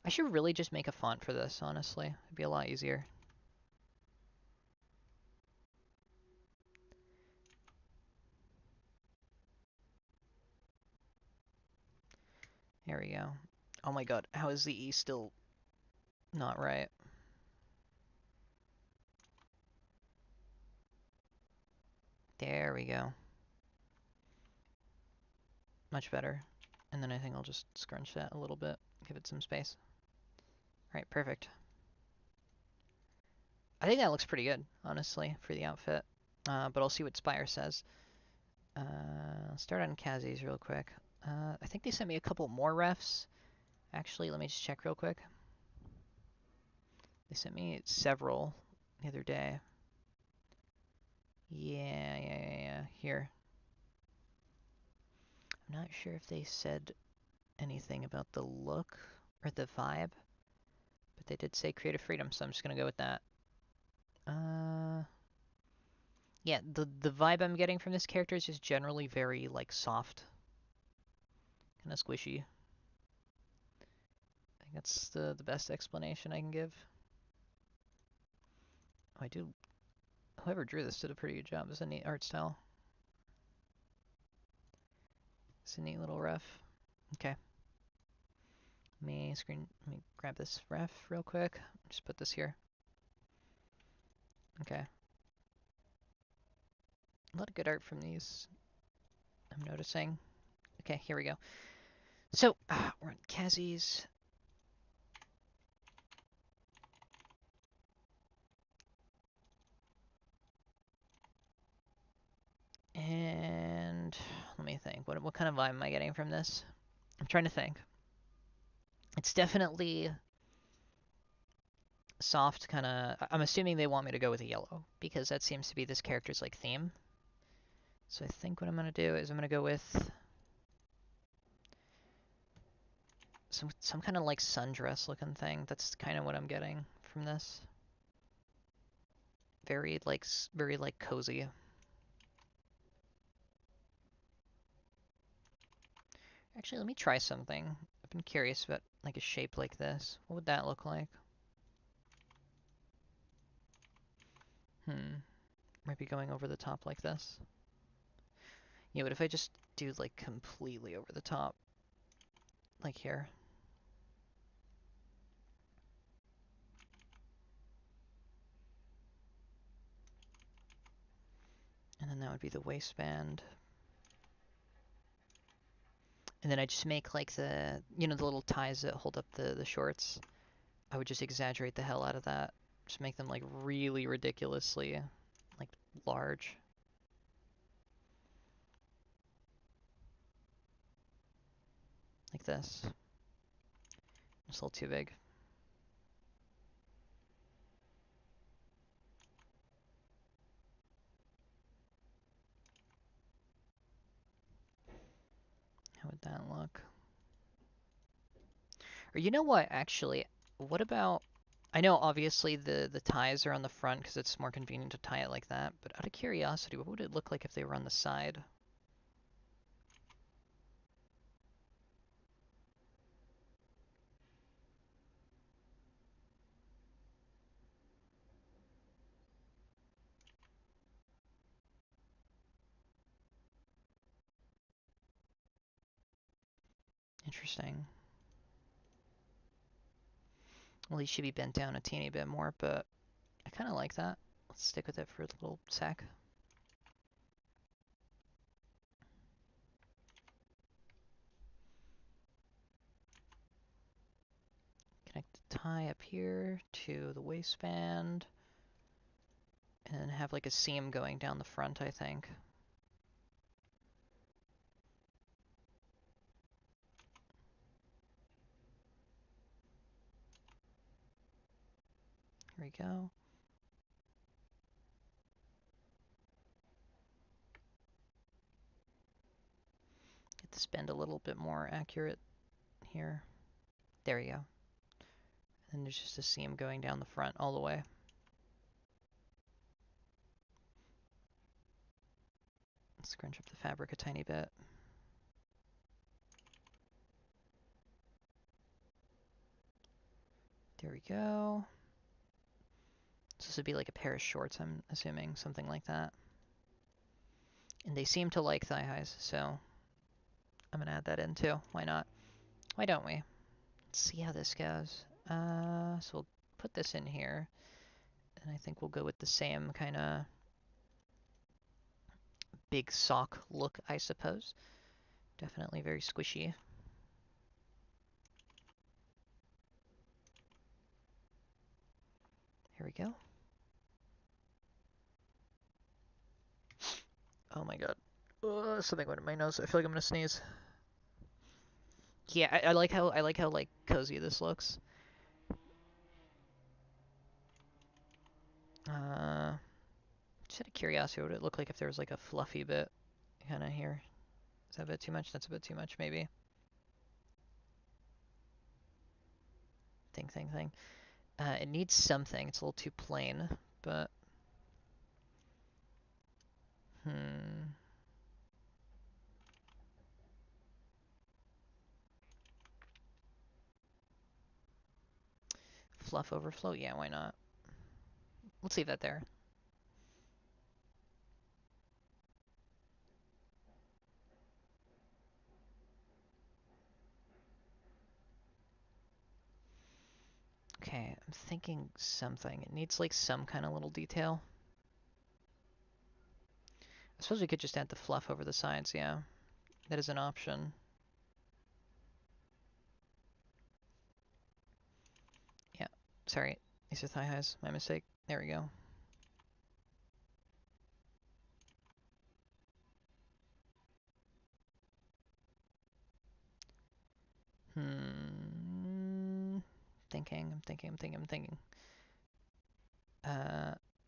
I should really just make a font for this, honestly. It'd be a lot easier. There we go. Oh my god, how is the E still not right? There we go. Much better. And then I think I'll just scrunch that a little bit, give it some space. Alright, perfect. I think that looks pretty good, honestly, for the outfit. But I'll see what Spire says. I'll start on Kazi's real quick. I think they sent me a couple more refs. Actually, let me just check real quick. They sent me several the other day. Yeah. Here. I'm not sure if they said anything about the look or the vibe, but they did say creative freedom, so I'm just gonna go with that. Yeah, the vibe I'm getting from this character is just generally very, like, soft. Kind of squishy. I think that's the best explanation I can give. Oh, whoever drew this did a pretty good job. It's a neat art style. It's a neat little ref. Okay. Let me grab this ref real quick. Just put this here. Okay. A lot of good art from these, I'm noticing. Okay, here we go. So, we're on Kazi's. And let me think. What kind of vibe am I getting from this? I'm trying to think. It's definitely soft, kind of. I'm assuming they want me to go with a yellow because that seems to be this character's like theme. So I think what I'm gonna do is I'm gonna go with some kind of like sundress looking thing. That's kind of what I'm getting from this. Very like cozy. Actually, let me try something. I've been curious about like a shape like this. What would that look like? Might be going over the top like this. Yeah, but if I just do like completely over the top, like here. And then that would be the waistband. And then I just make like the little ties that hold up the shorts. I would just exaggerate the hell out of that. Just make them like really ridiculously like large. Like this. It's a little too big. How would that look? Or you know what, actually, what about... I know obviously the ties are on the front because it's more convenient to tie it like that, but out of curiosity, what would it look like if they were on the side? Interesting. Well, he should be bent down a teeny bit more, but I kind of like that. Let's stick with it for a little sec. Connect the tie up here to the waistband. And then have like a seam going down the front, I think. Here we go. Get this bend a little bit more accurate here. There we go. And there's just a seam going down the front all the way. Scrunch up the fabric a tiny bit. There we go. So this would be like a pair of shorts, I'm assuming, something like that. And they seem to like thigh highs, so I'm gonna add that in too. Why not? Why don't we? Let's see how this goes. So we'll put this in here, and I think we'll go with the same kind of big sock look, I suppose. Definitely very squishy. Here we go. Oh my god. Something went in my nose. I feel like I'm gonna sneeze. Yeah, I like how like cozy this looks. Just out of curiosity, what would it look like if there was like a fluffy bit kind of here? Is that a bit too much? That's a bit too much, maybe. Thing. It needs something. It's a little too plain, but fluff overflow. Yeah, why not? Let's leave that there. Okay, I'm thinking something. It needs like some kind of little detail. I suppose we could just add the fluff over the sides, yeah. That is an option. Yeah, sorry. These are thigh highs. My mistake. There we go. I'm thinking.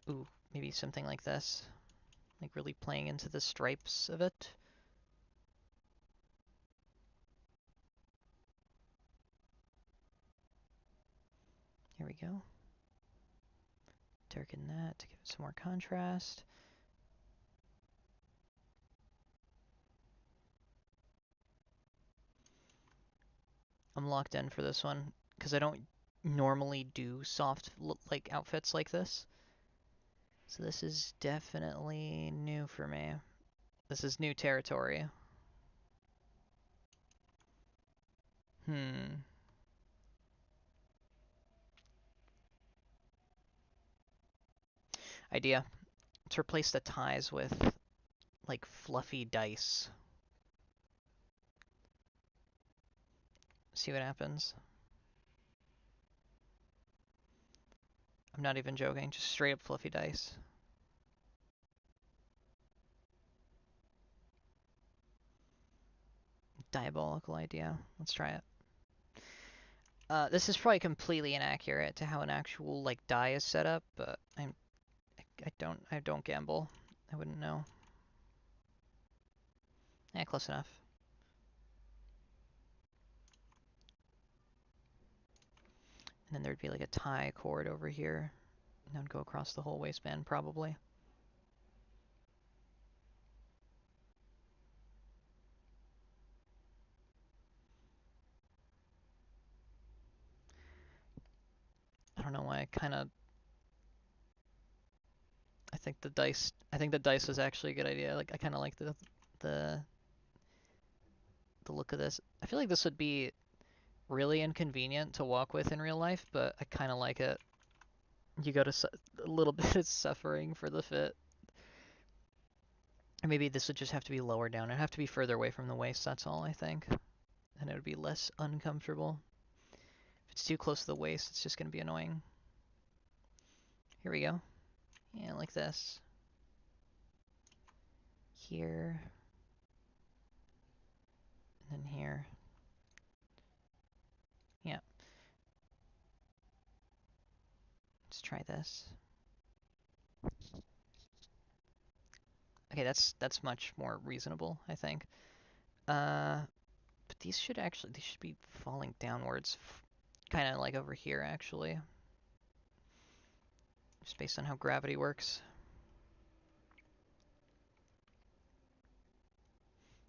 Ooh, maybe something like this. Like really playing into the stripes of it. Here we go. Darken that to give it some more contrast. I'm locked in for this one because I don't normally do soft like outfits like this. So this is definitely new for me. This is new territory. Idea. Let's replace the ties with like fluffy dice. See what happens. I'm not even joking, just straight up fluffy dice. Diabolical idea. Let's try it. This is probably completely inaccurate to how an actual like die is set up, but I don't gamble. I wouldn't know. Yeah, close enough. And then there'd be like a tie cord over here. And that would go across the whole waistband probably. I don't know why I think the dice was actually a good idea. Like I kinda like the the look of this. I feel like this would be really inconvenient to walk with in real life, but I kind of like it. You go to a little bit of suffering for the fit. Or maybe this would just have to be lower down. It'd have to be further away from the waist, that's all, I think. And it would be less uncomfortable. If it's too close to the waist, it's just going to be annoying. Here we go. Yeah, like this. Here. And then here. Yeah. Let's try this. Okay, that's much more reasonable, I think. But these should be falling downwards, kind of like over here, actually. Just based on how gravity works.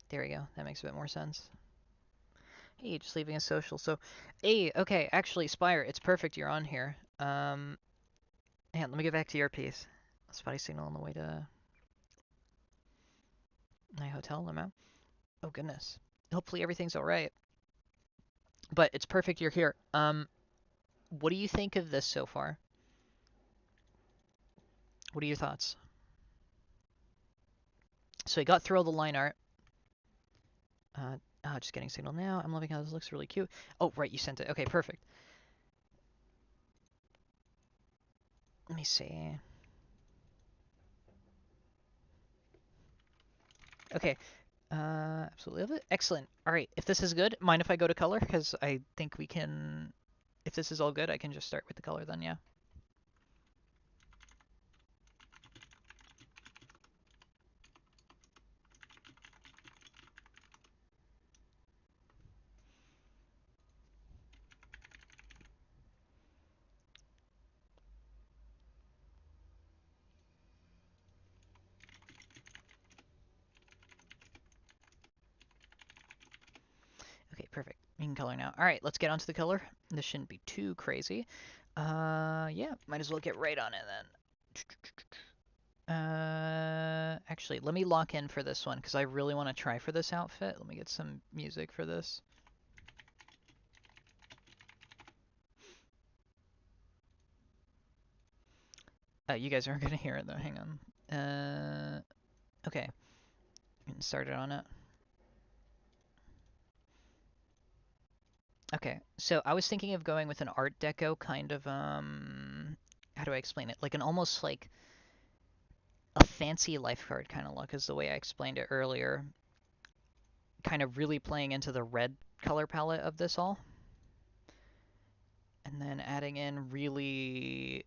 There we go. That makes a bit more sense. Hey, just leaving a social. So, hey, okay, actually, Spire, it's perfect you're on here. And let me get back to your piece. Spotty signal on the way to my hotel, Lamau. Oh, goodness. Hopefully everything's alright. But it's perfect you're here. What do you think of this so far? What are your thoughts? So I got through all the line art. Just getting signal now. I'm loving how this looks really cute. Oh, right, you sent it. Okay, perfect. Let me see. Okay. Absolutely love it. Excellent. All right, if this is good, mind if I go to color? Because I think we can... If this is all good, I can just start with the color then, yeah. Okay, perfect. You can color now. All right, let's get onto the color. This shouldn't be too crazy. Yeah, might as well get right on it then. Actually, let me lock in for this one because I really want to try for this outfit. Let me get some music for this. You guys aren't gonna hear it though. Hang on. Okay. Started on it. Okay, so I was thinking of going with an Art Deco kind of how do I explain it? Like an almost like a fancy lifeguard kind of look is the way I explained it earlier. Kind of really playing into the red color palette of this all. And then adding in really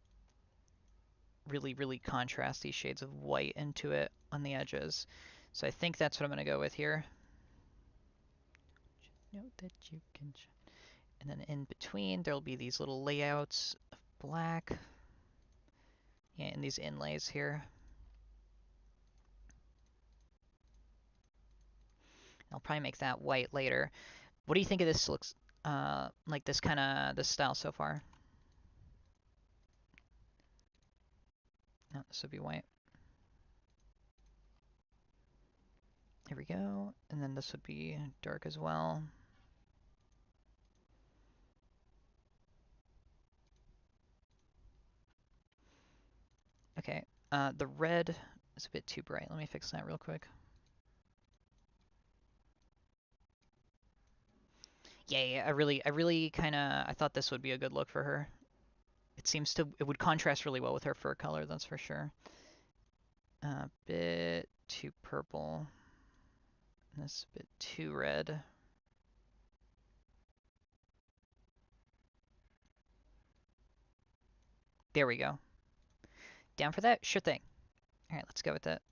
contrasty shades of white into it on the edges. So I think that's what I'm going to go with here. Note that you can... And then in between, there'll be these little layouts of black. Yeah, and these inlays here. I'll probably make that white later. What do you think of this looks like this style so far? No, this would be white. Here we go. And then this would be dark as well. Okay. The red is a bit too bright. Let me fix that real quick. Yeah, I really kind of, I thought this would be a good look for her. It would contrast really well with her fur color, that's for sure. A bit too purple. And this a bit too red. There we go. Down for that? Sure thing. All right, let's go with that.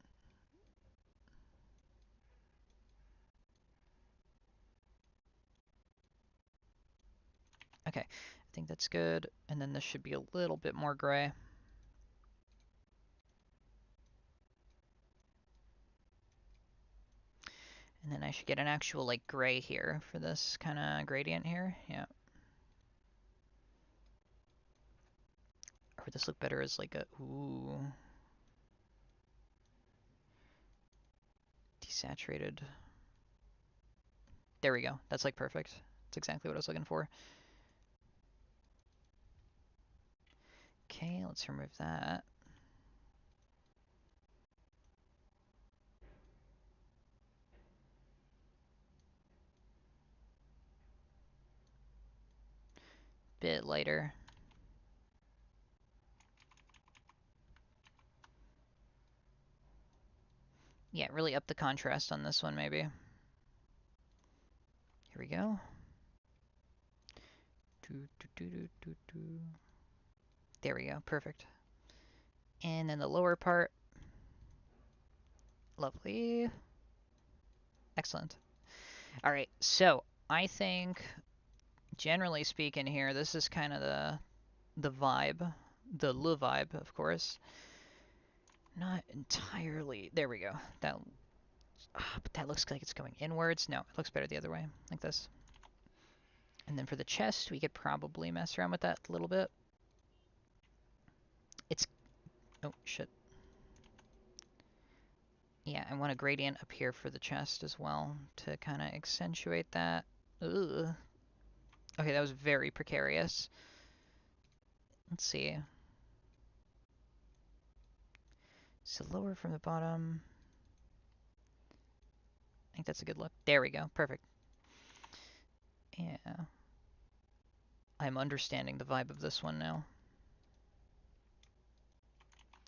Okay, I think that's good. And then this should be a little bit more gray. And then I should get an actual like gray here for this kind of gradient here. Yeah. Or would this look better as like a, ooh, desaturated. There we go. That's like perfect. That's exactly what I was looking for. Okay, let's remove that. Bit lighter. Yeah, really up the contrast on this one, maybe. Here we go. There we go, perfect. And then the lower part. Lovely. Excellent. All right, so I think, generally speaking here, this is kind of the vibe. The Le vibe, of course. Not entirely. There we go. But that looks like it's going inwards. No, it looks better the other way, like this. And then for the chest, we could probably mess around with that a little bit. It's... Oh, shit. Yeah, I want a gradient up here for the chest as well to kind of accentuate that. Ugh. Okay, that was very precarious. Let's see. So lower from the bottom. I think that's a good look. There we go. Perfect. Yeah. I'm understanding the vibe of this one now.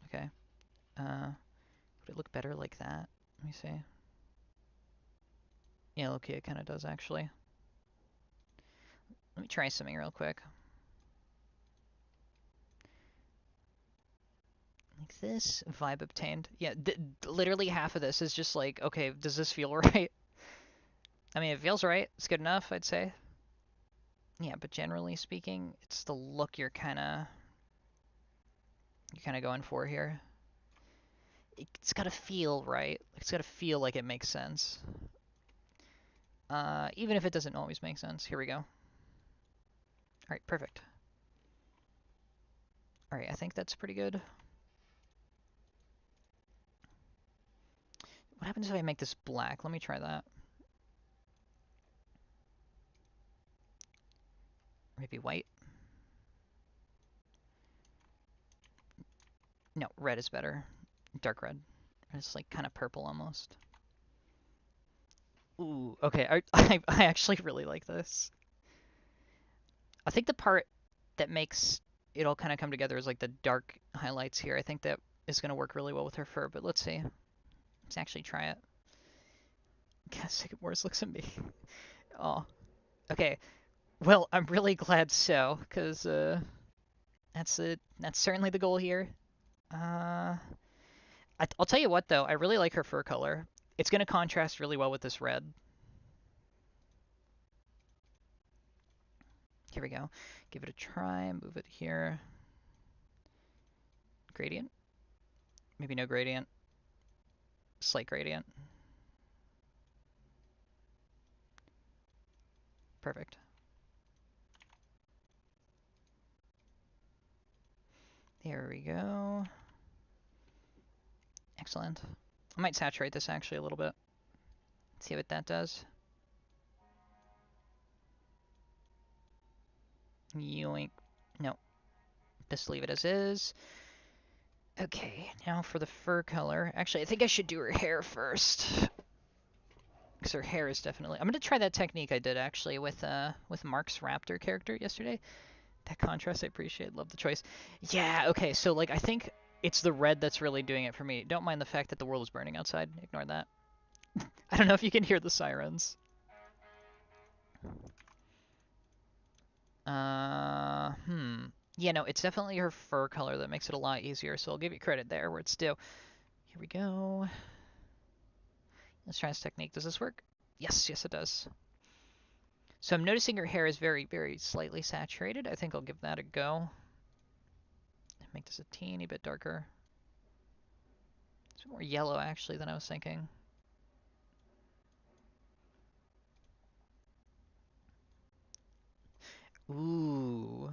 Okay. Would it look better like that? Let me see. Yeah, okay, it kind of does actually. Let me try something real quick. Like this, vibe obtained. Yeah, literally half of this is just like, okay, does this feel right? I mean, it feels right. It's good enough, I'd say. Yeah, but generally speaking, it's the look you're kind of going for here. It's got to feel right. It's got to feel like it makes sense. Even if it doesn't always make sense. Here we go. All right, perfect. All right, I think that's pretty good. What happens if I make this black? Let me try that. Maybe white? No, red is better. Dark red. It's like kind of purple almost. Ooh, okay. I actually really like this. I think the part that makes it all kind of come together is like the dark highlights here. I think that is going to work really well with her fur, but let's see. Let's actually try it. God, Sycamore's looks at me. Oh, okay. Well, I'm really glad so, because that's certainly the goal here. I'll tell you what, though. I really like her fur color. It's going to contrast really well with this red. Here we go. Give it a try. Move it here. Gradient? Maybe no gradient. Slight gradient. Perfect. There we go. Excellent. I might saturate this actually a little bit. See what that does. Yoink. No. Just leave it as is. Okay, now for the fur color. Actually, I think I should do her hair first. Because her hair is definitely... I'm going to try that technique I did actually with Mark's Raptor character yesterday. That contrast I appreciate. Love the choice. Yeah, okay, so like I think it's the red that's really doing it for me. Don't mind the fact that the world is burning outside. Ignore that. I don't know if you can hear the sirens. Yeah, no, it's definitely her fur color that makes it a lot easier, so I'll give you credit there where it's due. Here we go. Let's try this technique. Does this work? Yes, yes it does. So I'm noticing her hair is very, very slightly saturated. I think I'll give that a go. Make this a teeny bit darker. It's more yellow, actually, than I was thinking. Ooh.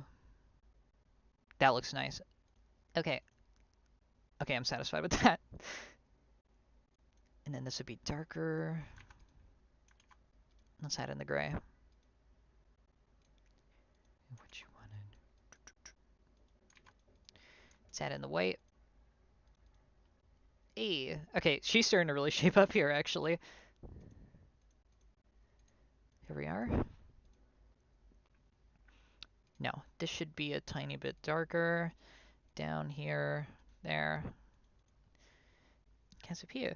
That looks nice. Okay. Okay, I'm satisfied with that. And then this would be darker. Let's add in the gray. What you wanted. Let's add in the white. Hey, okay, she's starting to really shape up here, actually. Here we are. No, this should be a tiny bit darker. Down here, there. Cassiopeia.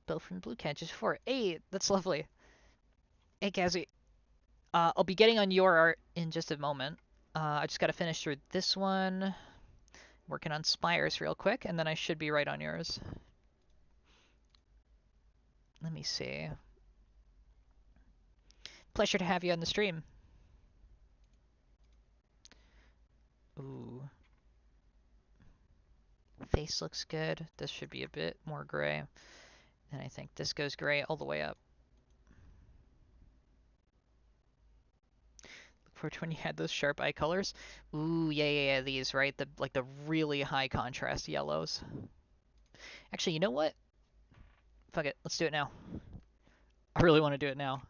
Bill from Blue Catches 4. Hey, that's lovely. Hey, Cassie. I'll be getting on your art in just a moment. I just gotta finish through this one. Working on spires real quick, and then I should be right on yours. Let me see. Pleasure to have you on the stream. Ooh. Face looks good. This should be a bit more gray. And I think this goes gray all the way up. Look forward to when you had those sharp eye colors. Ooh, yeah, these, right? The really high contrast yellows. Actually, you know what? Fuck it, let's do it now. I really want to do it now.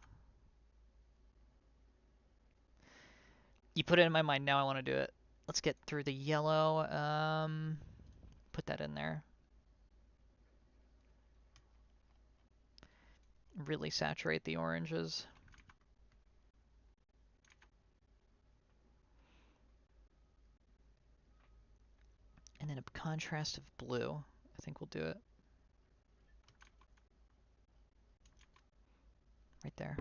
You put it in my mind, now I want to do it. Let's get through the yellow. Put that in there. Really saturate the oranges. And then a contrast of blue. I think we'll do it. Right there.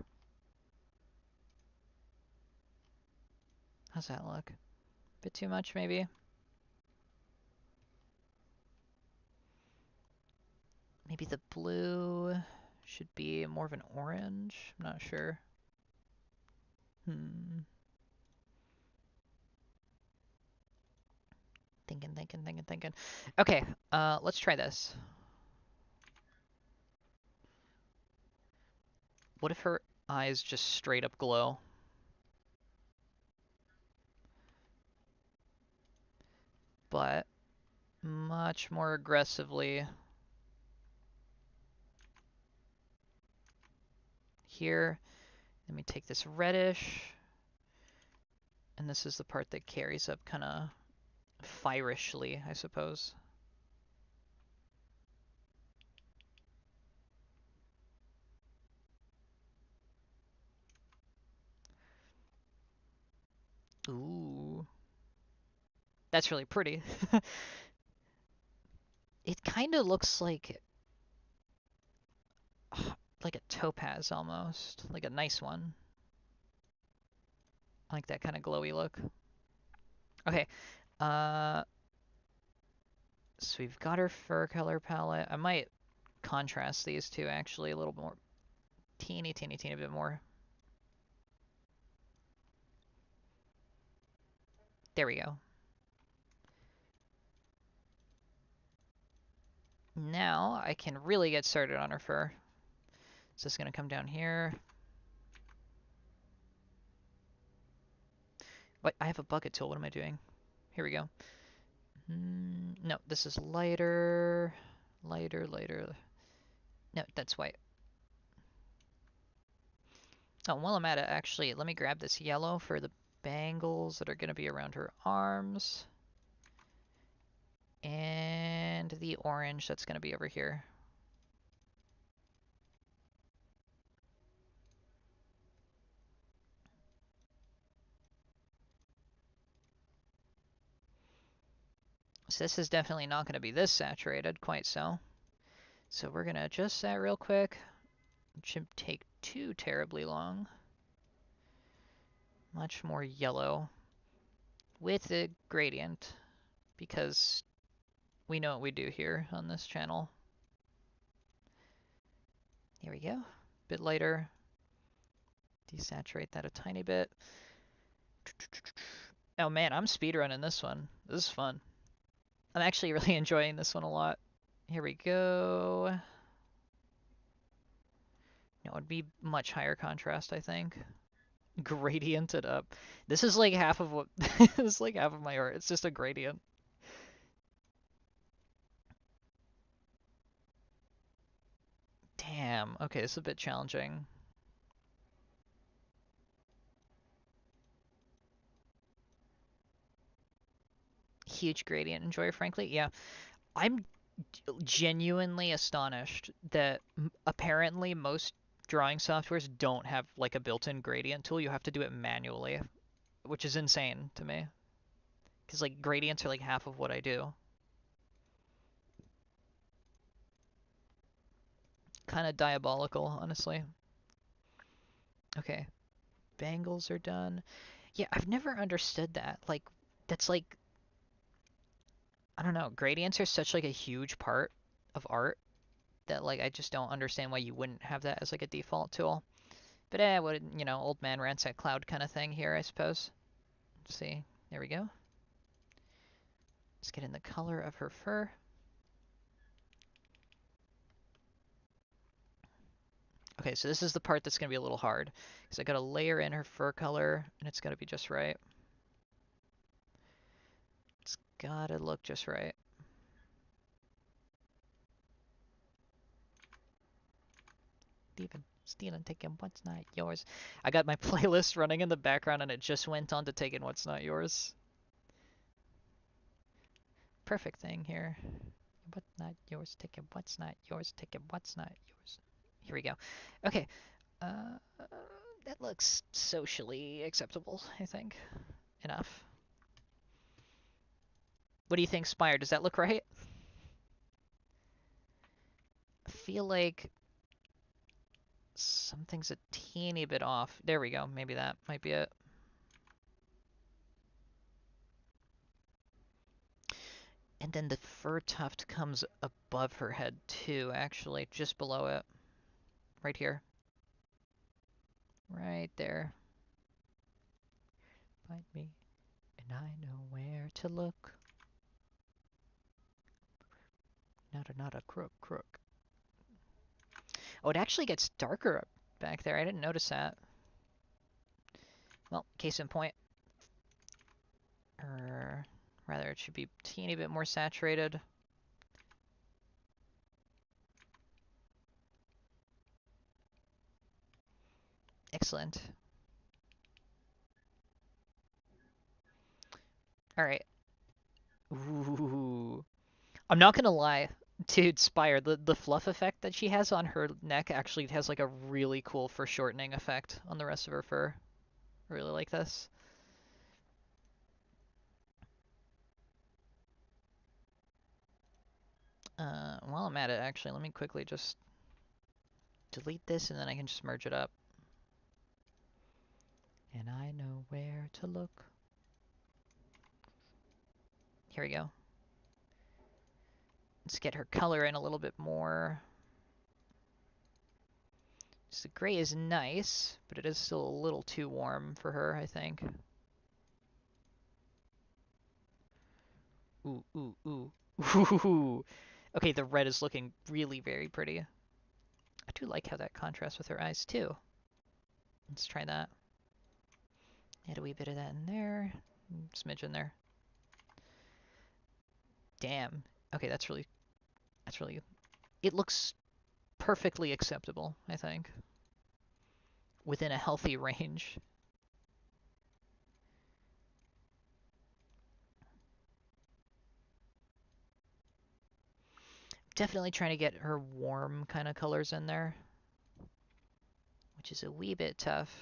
How's that look? Bit too much, maybe? Maybe the blue should be more of an orange? I'm not sure. Thinking. Okay, let's try this. What if her eyes just straight up glow? But much more aggressively here. Let me take this reddish. And this is the part that carries up kind of firishly, I suppose. Ooh. That's really pretty. It kind of looks like a topaz almost, like a nice one. I like that kind of glowy look. Okay, so we've got our fur color palette. I might contrast these two actually a little more, teeny bit more. There we go. Now I can really get started on her fur. So it's gonna come down here. What? I have a bucket tool. What am I doing? Here we go. No, this is lighter. No, that's white. Oh, while I'm at it, actually, let me grab this yellow for the bangles that are going to be around her arms. And the orange that's going to be over here. So this is definitely not going to be this saturated, quite so. So we're going to adjust that real quick. It shouldn't take too terribly long. Much more yellow with a gradient, because we know what we do here on this channel. Here we go. Bit lighter. Desaturate that a tiny bit. Oh man, I'm speedrunning this one. This is fun. I'm actually really enjoying this one a lot. Here we go. No, it would be much higher contrast, I think. Gradiented up. This is like half of what this is like half of my art. It's just a gradient. Damn. Okay, this is a bit challenging. Huge gradient enjoyer, frankly. Yeah, I'm genuinely astonished that apparently most drawing softwares don't have like a built-in gradient tool. You have to do it manually, which is insane to me. Because like gradients are like half of what I do. Kind of diabolical, honestly. Okay, bangles are done. Yeah, I've never understood that. Like, that's like, I don't know, gradients are such like a huge part of art that like I just don't understand why you wouldn't have that as like a default tool. But what, old man rants at cloud kind of thing here, I suppose. Let's see, there we go. Let's get in the color of her fur. Okay, so this is the part that's going to be a little hard, because I got to layer in her fur color, and it's got to be just right. It's got to look just right. Stealing, taking what's not yours. I got my playlist running in the background, and it just went on to taking what's not yours. Perfect thing here. What's not yours, taking what's not yours, taking what's not yours. Here we go. Okay, uh, that looks socially acceptable, I think. Enough. What do you think, Spire? Does that look right? I feel like something's a teeny bit off. There we go. Maybe that might be it. And then the fur tuft comes above her head too, actually, just below it. Right here. Right there. Find me, and I know where to look. Not a crook. Oh, it actually gets darker back there. I didn't notice that. Well, case in point. Or rather, it should be a teeny bit more saturated. Excellent. All right. Ooh. I'm not gonna lie, dude, Spire, the fluff effect that she has on her neck actually has like a really cool foreshortening effect on the rest of her fur. I really like this. While I'm at it, actually, let me quickly just delete this and then I can just merge it up. And I know where to look. Here we go. Let's get her color in a little bit more. So the gray is nice, but it is still a little too warm for her, I think. Ooh, ooh, ooh. Ooh. Okay, the red is looking really very pretty. I do like how that contrasts with her eyes, too. Let's try that. Add a wee bit of that in there. Smidge in there. Damn. Okay, that's really... It looks perfectly acceptable, I think. Within a healthy range. Definitely trying to get her warm kind of colors in there, which is a wee bit tough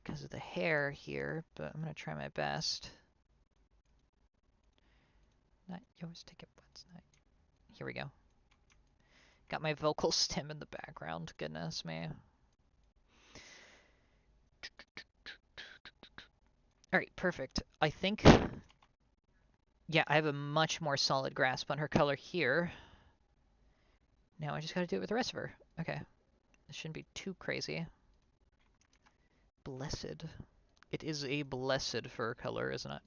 because of the hair here, but I'm going to try my best. Not yours, take it once. Not... Here we go. Got my vocal stem in the background. Goodness me. Alright, perfect. I think... Yeah, I have a much more solid grasp on her color here. Now I just gotta do it with the rest of her. Okay. This shouldn't be too crazy. Blessed. It is a blessed fur color, isn't it?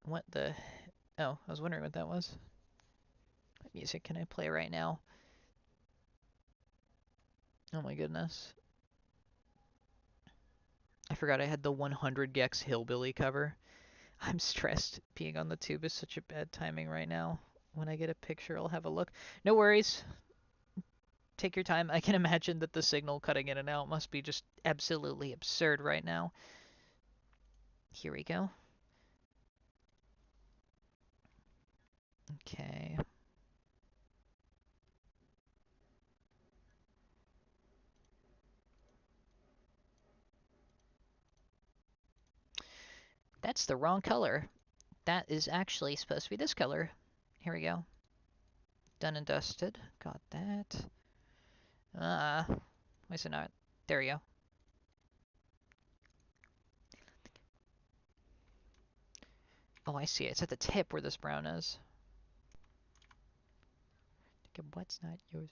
What the... Oh, I was wondering what that was. What music can I play right now? Oh my goodness. I forgot I had the 100 Gex Hillbilly cover. I'm stressed. Being on the tube is such a bad timing right now. When I get a picture, I'll have a look. No worries. Take your time. I can imagine that the signal cutting in and out must be just absolutely absurd right now. Here we go. Okay. That's the wrong color. That is actually supposed to be this color. Here we go. Done and dusted. Got that. Why is it not? There we go. Oh, I see it. It's at the tip where this brown is. Take a what's not yours.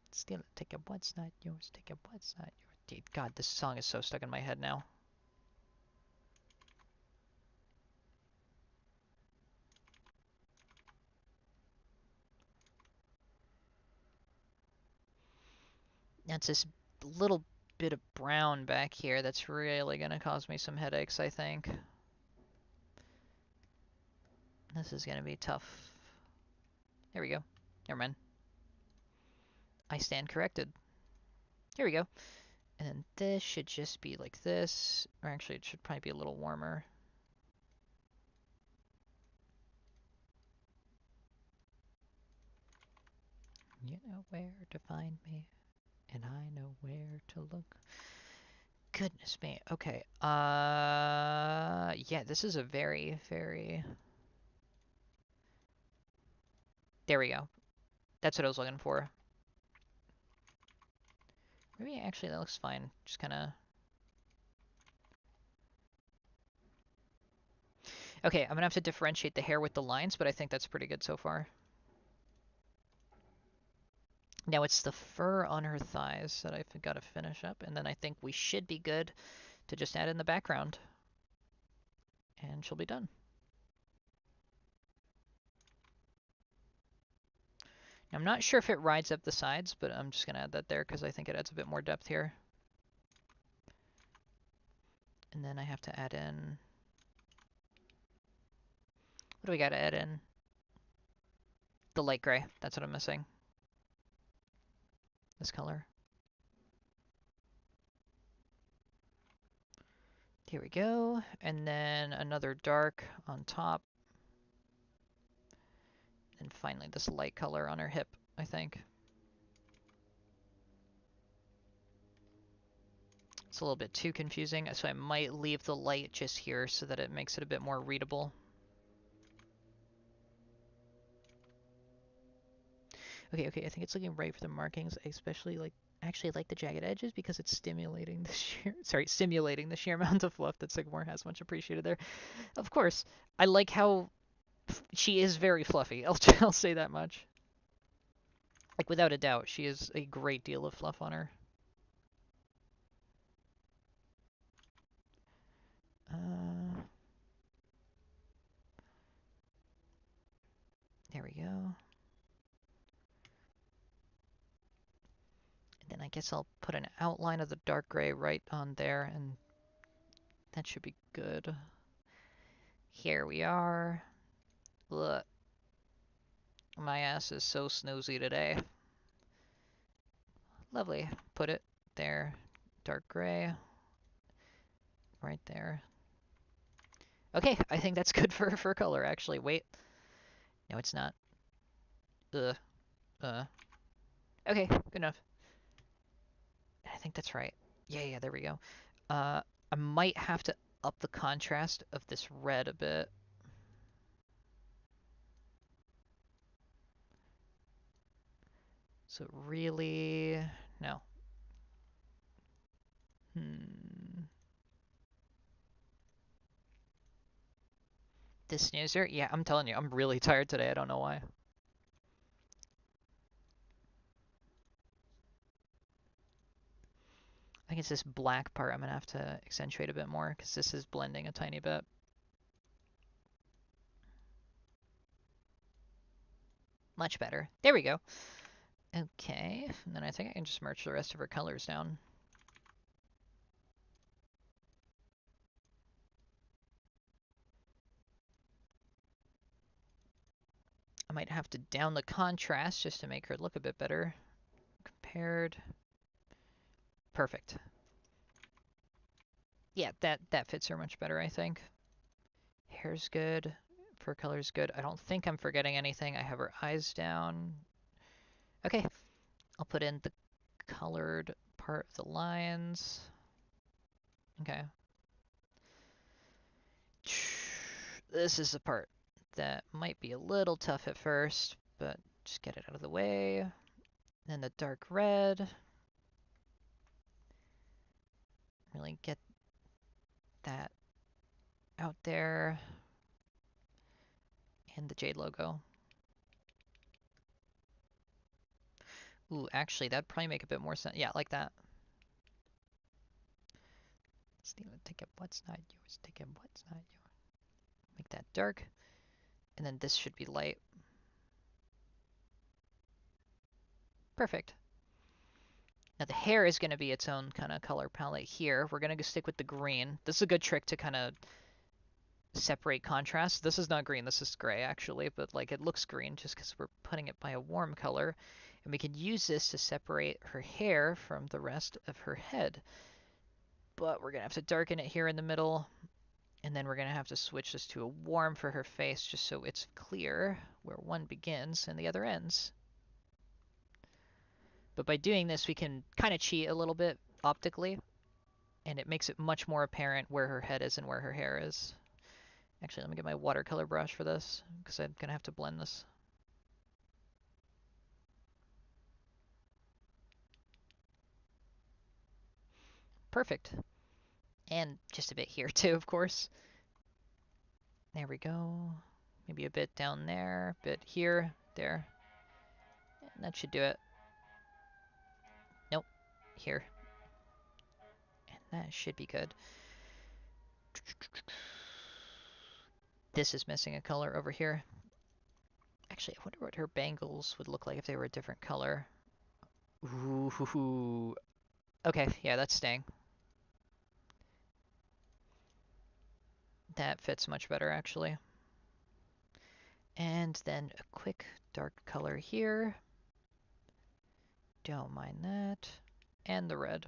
Steal it. Take a what's not yours. Take a what's not yours. God, this song is so stuck in my head now. That's this little bit of brown back here that's really going to cause me some headaches, I think. This is going to be tough. There we go. Never mind. I stand corrected. Here we go. And then this should just be like this. Or actually, it should probably be a little warmer. You know where to find me, and I know where to look. Goodness me. Okay. Yeah, this is a very, very... There we go. That's what I was looking for. Maybe actually that looks fine. Just kind of... Okay, I'm going to have to differentiate the hair with the lines, but I think that's pretty good so far. Now it's the fur on her thighs that I've got to finish up, and then I think we should be good to just add in the background. And she'll be done. I'm not sure if it rides up the sides, but I'm just going to add that there because I think it adds a bit more depth here. And then I have to add in... What do we got to add in? The light gray. That's what I'm missing. This color. Here we go. And then another dark on top. And finally this light color on her hip, I think. It's a little bit too confusing, so I might leave the light just here so that it makes it a bit more readable. Okay, I think it's looking right for the markings. I especially actually like the jagged edges because it's stimulating the simulating the sheer amount of fluff that Sycamore has. Much appreciated there. Of course, I like how she is very fluffy. I'll say that much. Like without a doubt, she is a great deal of fluff on her. There we go. And then I guess I'll put an outline of the dark gray right on there, and that should be good. Here we are. Look. My ass is so snoozy today. Lovely. Put it there. Dark gray. Right there. Okay, I think that's good for color, actually. Wait. No, it's not. Ugh. Okay, good enough. I think that's right. Yeah, there we go. I might have to up the contrast of this red a bit. So really... No. This snoozer? Yeah, I'm telling you, I'm really tired today. I don't know why. I think it's this black part I'm going to have to accentuate a bit more because this is blending a tiny bit. Much better. There we go. Okay, and then I think I can just merge the rest of her colors down. I might have to down the contrast just to make her look a bit better. Compared. Perfect. Yeah, that fits her much better, I think. Hair's good. Fur color's good. I don't think I'm forgetting anything. I have her eyes down. Okay, I'll put in the colored part of the lines. Okay. This is the part that might be a little tough at first, but just get it out of the way. Then the dark red. Really get that out there. And the Jade logo. Ooh, actually, that'd probably make a bit more sense. Yeah, like that. Stealing ticket, what's not yours? Ticket, what's not yours? Make that dark. And then this should be light. Perfect. Now the hair is going to be its own kind of color palette here. We're going to stick with the green. This is a good trick to kind of separate contrast. This is not green, this is gray actually, but like it looks green just because we're putting it by a warm color. And we can use this to separate her hair from the rest of her head. But we're going to have to darken it here in the middle. And then we're going to have to switch this to a warm for her face just so it's clear where one begins and the other ends. But by doing this, we can kind of cheat a little bit optically, and it makes it much more apparent where her head is and where her hair is. Actually, let me get my watercolor brush for this, because I'm going to have to blend this. Perfect. And just a bit here too, of course. There we go. Maybe a bit down there, a bit here, there. And that should do it. Nope, here. And that should be good. This is missing a color over here. Actually, I wonder what her bangles would look like if they were a different color. Ooh. Okay, yeah, that's staying. That fits much better, actually. And then a quick dark color here. Don't mind that. And the red.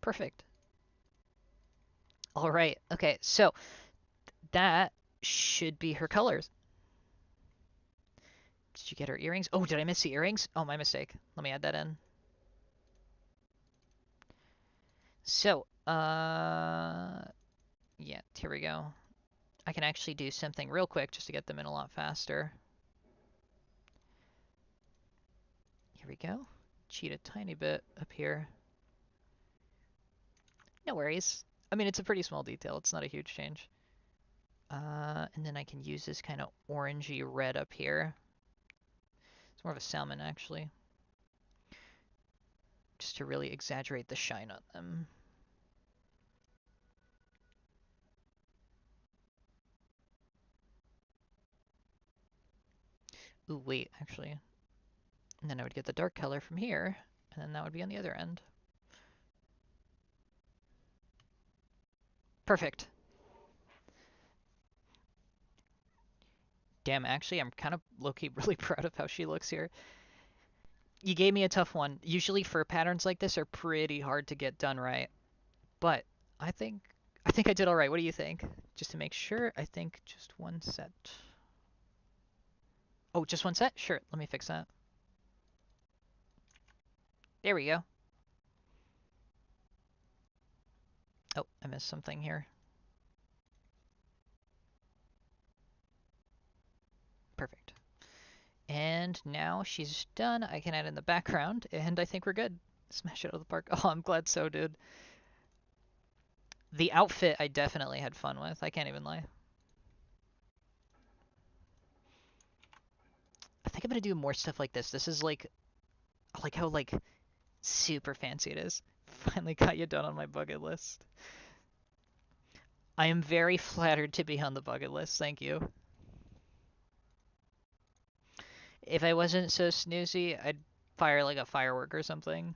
Perfect. All right, okay, so that should be her colors. Did you get her earrings? Oh, did I miss the earrings? Oh, my mistake. Let me add that in. So, yeah, here we go. I can actually do something real quick just to get them in a lot faster. Here we go. Cheat a tiny bit up here. No worries. I mean, it's a pretty small detail. It's not a huge change. And then I can use this kind of orangey red up here. It's more of a salmon, actually. Just to really exaggerate the shine on them. Ooh, wait, actually. And then I would get the dark color from here, and then that would be on the other end. Perfect. Damn, actually, I'm kind of low-key really proud of how she looks here. You gave me a tough one. Usually fur patterns like this are pretty hard to get done right. But I think I did all right. What do you think? Just to make sure, I think just one set. Oh, just one set? Sure, let me fix that. There we go. Oh, I missed something here. Perfect. And now she's done. I can add in the background, and I think we're good. Smash it out of the park. Oh, I'm glad so, dude. The outfit I definitely had fun with. I can't even lie. I think I'm gonna do more stuff like this. This is like how like super fancy it is. Finally got you done on my bucket list. I am very flattered to be on the bucket list. Thank you. If I wasn't so snoozy, I'd fire like a firework or something.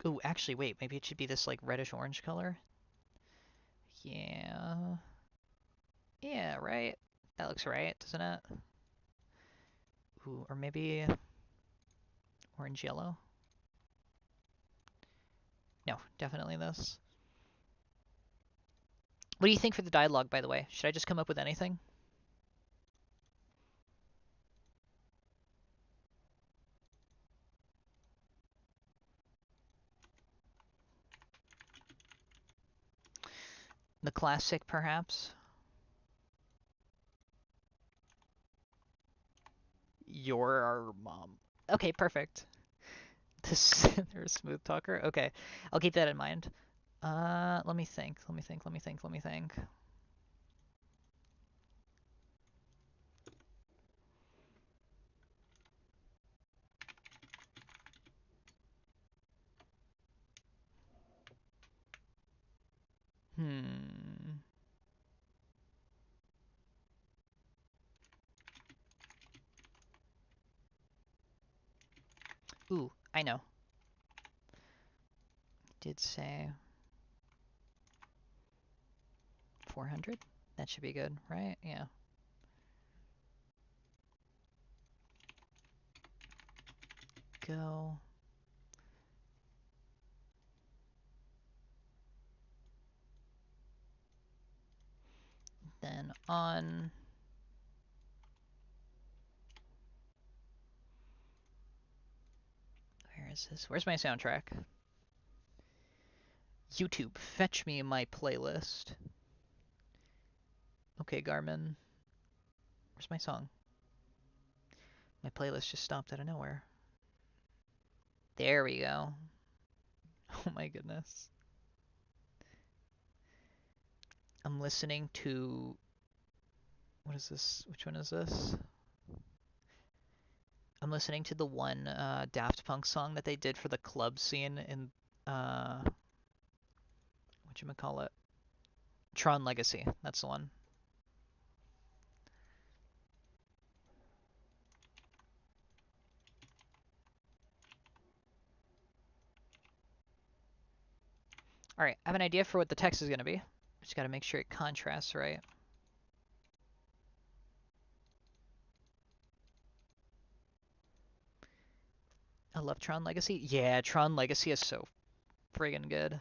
Ooh, actually, wait. Maybe it should be this like reddish orange color. Yeah. Yeah, right. That looks right, doesn't it? Ooh, or maybe orange yellow. No, definitely this. What do you think for the dialogue, by the way? Should I just come up with anything? The classic, perhaps? You're our mom. Okay, perfect. They're a smooth talker? Okay, I'll keep that in mind. Let me think. Let me think. Hmm. Ooh, I know. Did say 400? That should be good, right? Yeah. Go. Then on. Where is this? Where's my soundtrack? YouTube, fetch me my playlist. Okay, Garmin. Where's my song? My playlist just stopped out of nowhere. There we go. Oh my goodness. I'm listening to. What is this? Which one is this? I'm listening to the one Daft Punk song that they did for the club scene in whatchamacallit? Tron Legacy. That's the one. Alright, I have an idea for what the text is going to be. Just got to make sure it contrasts right. I love Tron Legacy. Yeah, Tron Legacy is so friggin' good.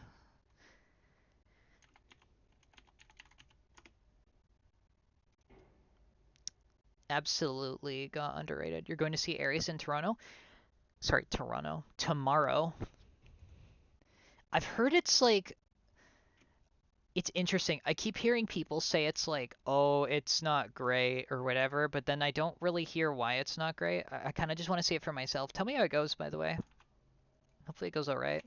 Absolutely got underrated. You're going to see Ares in Toronto? Sorry, Toronto. Tomorrow. I've heard it's like it's interesting. I keep hearing people say it's like, oh, it's not great or whatever, but then I don't really hear why it's not great. I kind of just want to see it for myself. Tell me how it goes, by the way. Hopefully it goes all right.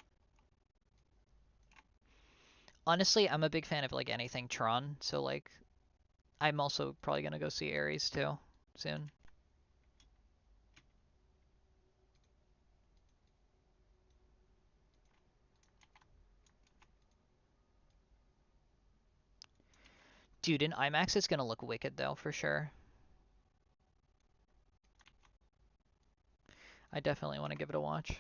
Honestly, I'm a big fan of like anything Tron, so like I'm also probably gonna go see Ares too soon. Dude, in IMAX it's gonna look wicked though, for sure. I definitely want to give it a watch.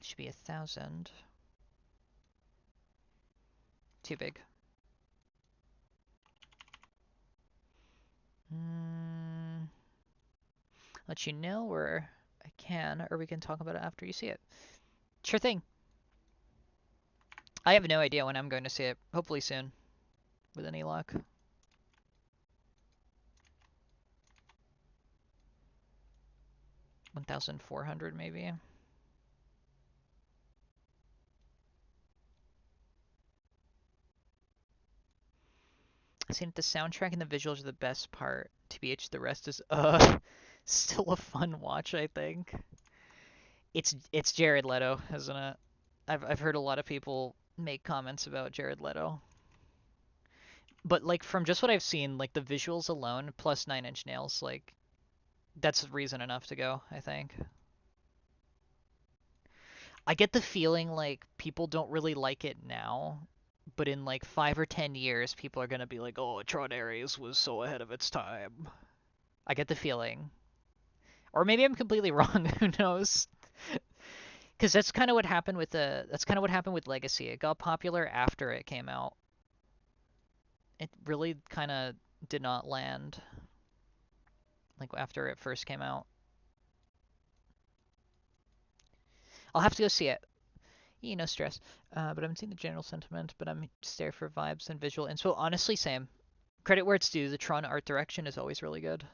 Should be 1,000. Too big. Let you know where I can, or we can talk about it after you see it. Sure thing. I have no idea when I'm going to see it. Hopefully soon, with any luck. 1,400 maybe. I think the soundtrack and the visuals are the best part. TBH, the rest is still a fun watch, I think. It's Jared Leto, isn't it? I've heard a lot of people make comments about Jared Leto. But like from just what I've seen, like the visuals alone plus Nine Inch Nails, like that's reason enough to go, I think. I get the feeling like people don't really like it now, but in like 5 or 10 years, people are gonna be like, "Oh, Tron Ares was so ahead of its time." I get the feeling, or maybe I'm completely wrong. Who knows? Because that's kind of what happened with Legacy. It got popular after it came out. It really kind of did not land like after it first came out. I'll have to go see it. No stress. But I'm seeing the general sentiment, but I'm just there for vibes and visual inspo. Honestly, same. Credit where it's due. The Tron art direction is always really good.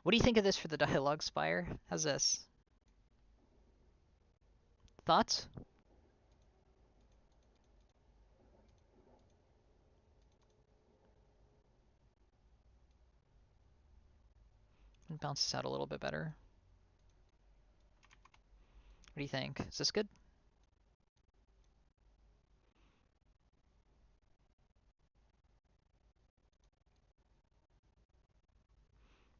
What do you think of this for the dialogue spire? How's this? Thoughts? And bounce this out a little bit better. What do you think? Is this good?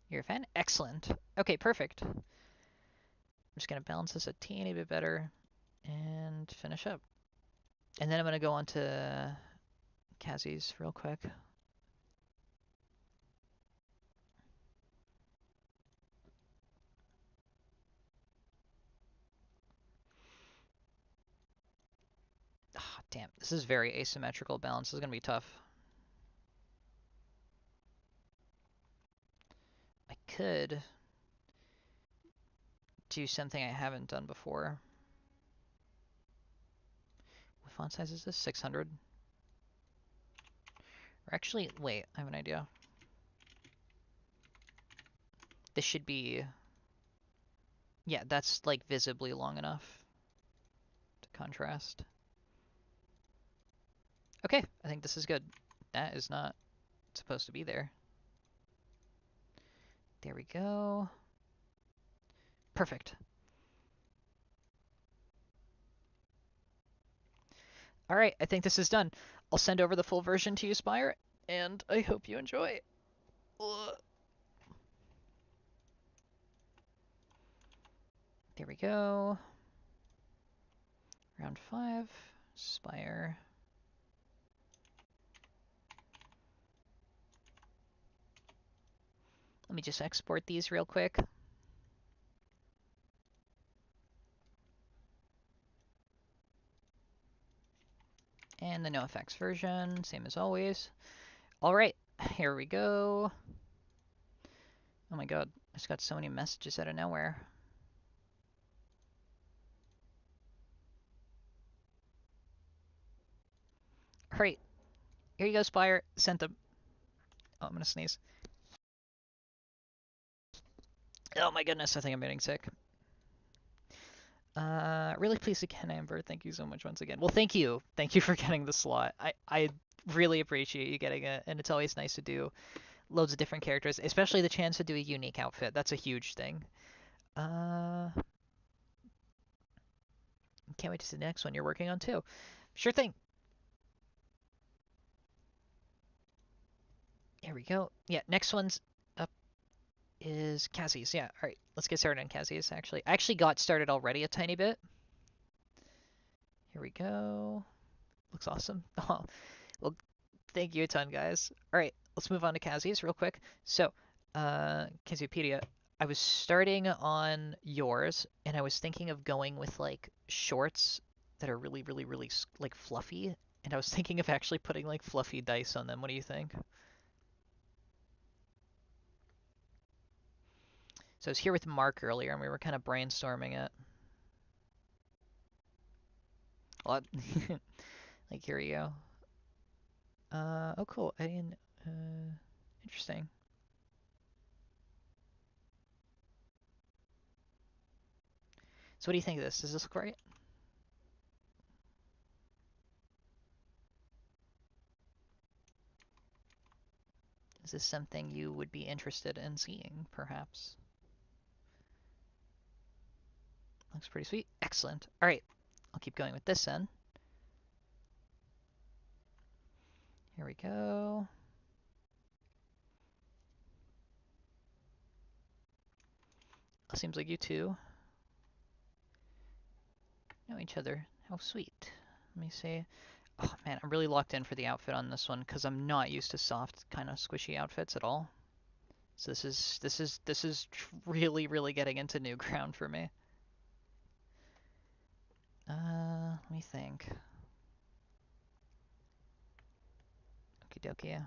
You're a fan? Excellent. Okay, perfect. I'm just going to balance this a teeny bit better and finish up. And then I'm going to go on to Kazi's real quick. Oh, damn, this is very asymmetrical balance. This is going to be tough. I could do something I haven't done before. What font size is this? 600? Or actually, wait, I have an idea. This should be... Yeah, that's like visibly long enough to contrast. Okay, I think this is good. That is not supposed to be there. There we go. Perfect. All right, I think this is done. I'll send over the full version to you, Spire, and I hope you enjoy. Ugh. There we go. Round 5, Spire. Let me just export these real quick. And the NoFX version, same as always. All right, here we go. Oh my god, I just got so many messages out of nowhere. All right, here you go, Spire. Sent them. Oh, I'm gonna sneeze. Oh my goodness, I think I'm getting sick. Really pleased again, Amber. Thank you so much once again. Well, thank you. Thank you for getting the slot. I really appreciate you getting it, and it's always nice to do loads of different characters, especially the chance to do a unique outfit. That's a huge thing. Can't wait to see the next one you're working on too. Sure thing. Here we go. Yeah, next one's up is Kazi's. Yeah, all right. Let's get started on Kazi's, actually. I actually got started already a tiny bit. Here we go. Looks awesome. Oh, well, thank you a ton, guys. All right, let's move on to Kazi's real quick. So, Kaziopedia, I was starting on yours, and I was thinking of going with like shorts that are really, really, really like fluffy, and I was thinking of actually putting like fluffy dice on them. What do you think? So I was here with Mark earlier, and we were kind of brainstorming it. Well, like here we go. Oh cool. I didn't. Interesting. So what do you think of this? Does this look right? Is this something you would be interested in seeing, perhaps? Looks pretty sweet. Excellent. All right, I'll keep going with this then. Here we go. Seems like you two know each other. How sweet. Let me see. Oh man, I'm really locked in for the outfit on this one because I'm not used to soft, kind of squishy outfits at all. So this is really really getting into new ground for me. Let me think. Okie dokie.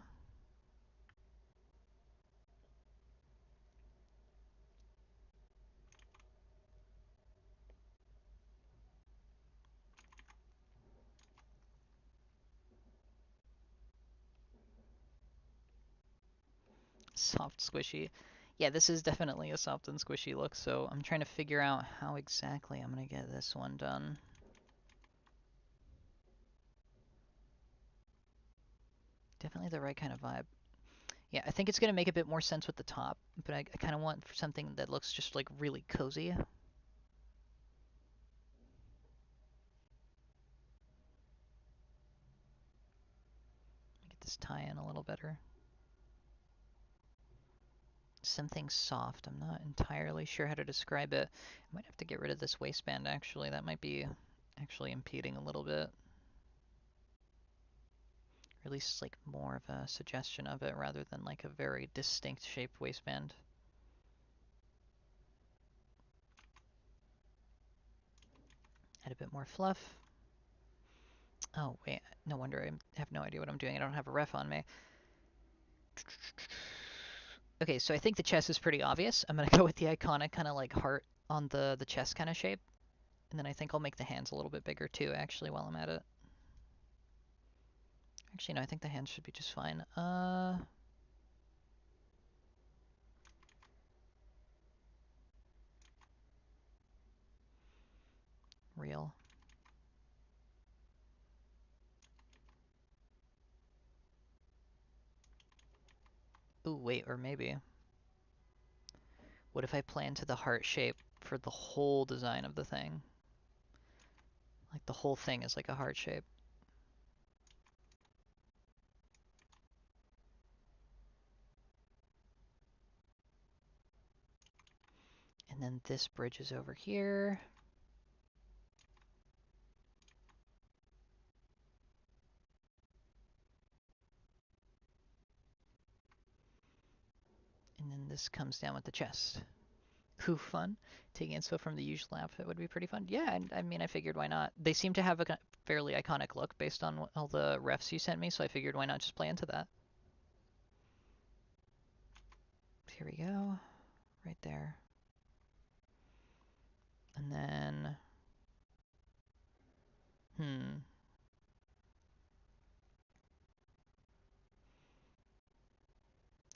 Soft, squishy. Yeah, this is definitely a soft and squishy look, so I'm trying to figure out how exactly I'm going to get this one done. Definitely the right kind of vibe. Yeah, I think it's going to make a bit more sense with the top, but I kind of want something that looks just like really cozy. Get this tie in a little better. Something soft. I'm not entirely sure how to describe it. I might have to get rid of this waistband actually. That might be actually impeding a little bit. Or at least like more of a suggestion of it rather than like a very distinct shaped waistband. Add a bit more fluff. Oh wait, no wonder I have no idea what I'm doing. I don't have a ref on me. Okay, so I think the chest is pretty obvious. I'm gonna go with the iconic kind of like heart on the chest kind of shape. And then I think I'll make the hands a little bit bigger too, actually, while I'm at it. Actually, no, I think the hands should be just fine. Real. Ooh, wait, or maybe. What if I plan to the heart shape for the whole design of the thing? Like the whole thing is like a heart shape. And then this bridge is over here. And then this comes down with the chest. Ooh, fun. Taking inspo from the usual outfit would be pretty fun. Yeah, I mean, I figured why not. They seem to have a fairly iconic look based on all the refs you sent me, so I figured why not just play into that. Here we go. Right there. And then...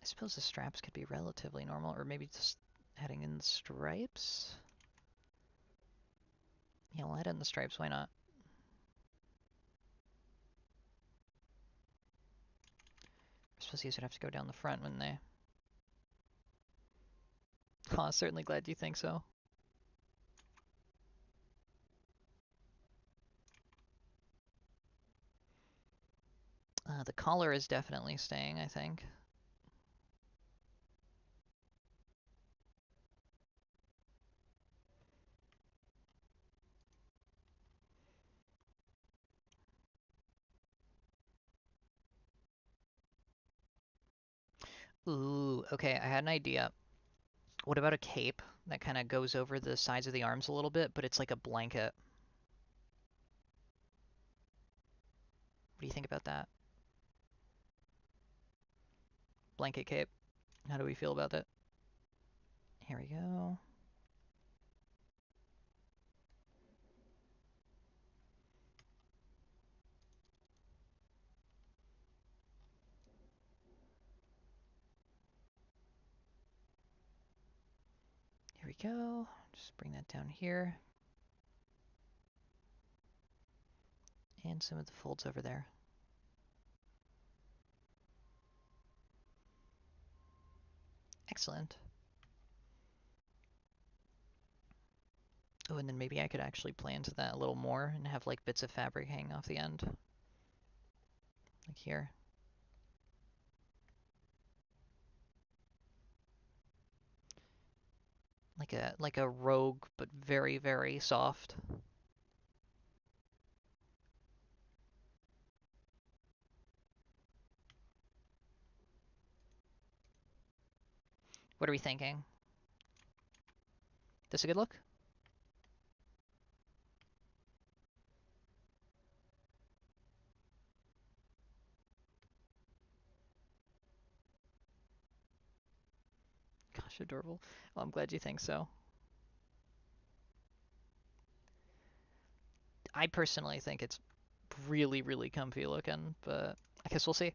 I suppose the straps could be relatively normal, or maybe just adding in the stripes? Yeah, we'll add in the stripes, why not? I suppose these would have to go down the front, wouldn't they? Aw, certainly glad you think so. The collar is definitely staying, I think. Ooh, okay, I had an idea. What about a cape that kind of goes over the sides of the arms a little bit, but it's like a blanket? What do you think about that? Blanket cape. How do we feel about it? Here we go. Here we go. Just bring that down here. And some of the folds over there. Excellent. Oh, and then maybe I could actually play into that a little more and have like bits of fabric hanging off the end. Like here. Like a rogue, but very, very soft. What are we thinking? This a good look? Gosh, adorable. Well, I'm glad you think so. I personally think it's really, really comfy looking, but I guess we'll see.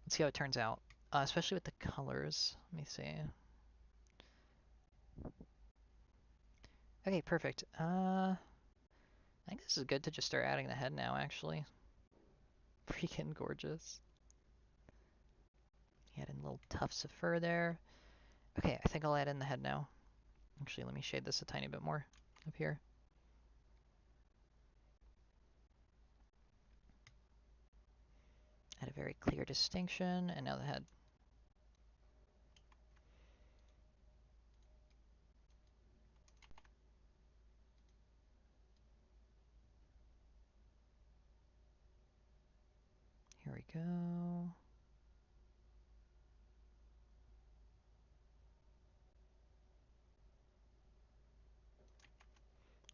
Let's see how it turns out, especially with the colors. Let me see. Okay, perfect. I think this is good to just start adding the head now, actually. Freaking gorgeous. Add in little tufts of fur there. Okay, I think I'll add in the head now. Actually, let me shade this a tiny bit more up here. Add a very clear distinction, and now the head. Here we go.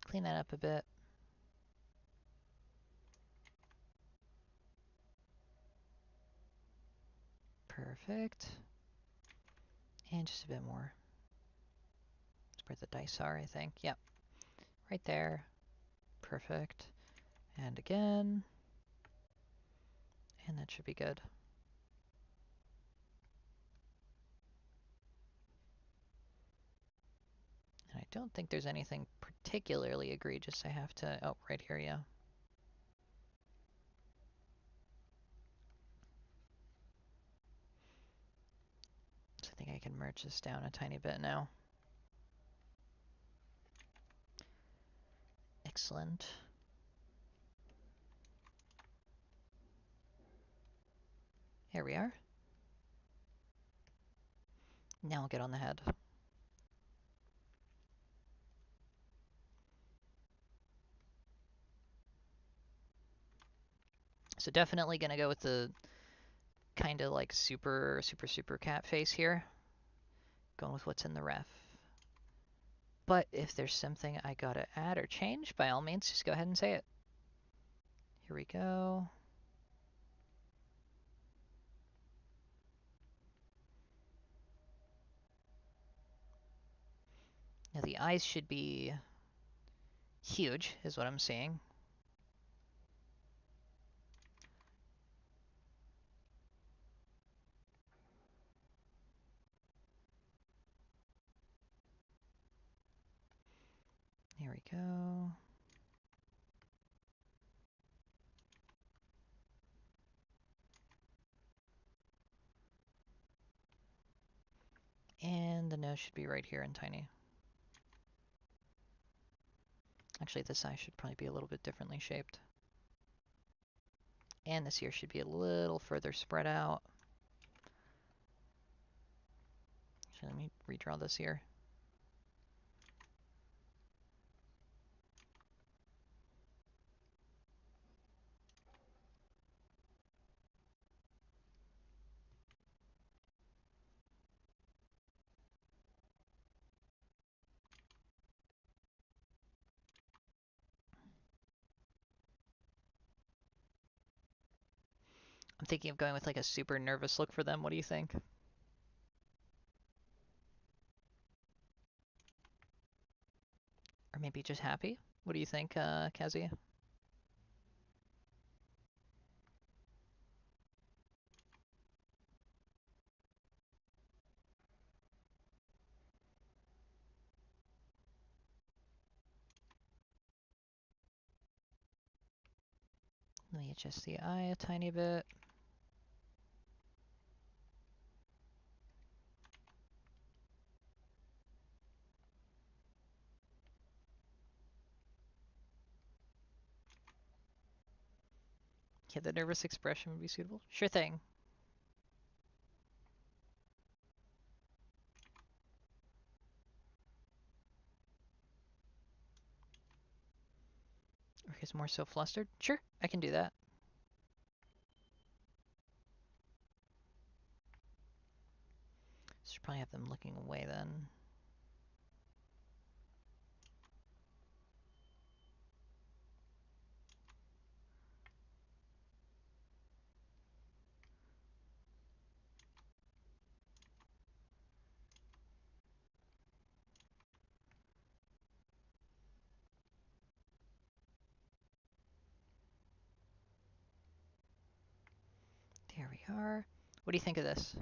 Clean that up a bit. Perfect. And just a bit more. That's where the dice are, I think. Yep. Right there. Perfect. And again. And that should be good. And I don't think there's anything particularly egregious I have to... Oh, right here, yeah. So I think I can merge this down a tiny bit now. Excellent. Here we are. Now I'll get on the head. So definitely gonna go with the kind of like super cat face here. Going with what's in the ref. But if there's something I gotta add or change, by all means, just go ahead and say it. Here we go. Now the eyes should be huge, is what I'm seeing. Here we go. And the nose should be right here and tiny. Actually, this eye should probably be a little bit differently shaped. And this ear should be a little further spread out. Actually, let me redraw this ear. I'm thinking of going with like a super nervous look for them. What do you think? Or maybe just happy? What do you think, Kazuya? Let me adjust the eye a tiny bit. Yeah, the nervous expression would be suitable. Sure thing. Or he's more so flustered. Sure, I can do that. Should probably have them looking away then. There we are. What do you think of this?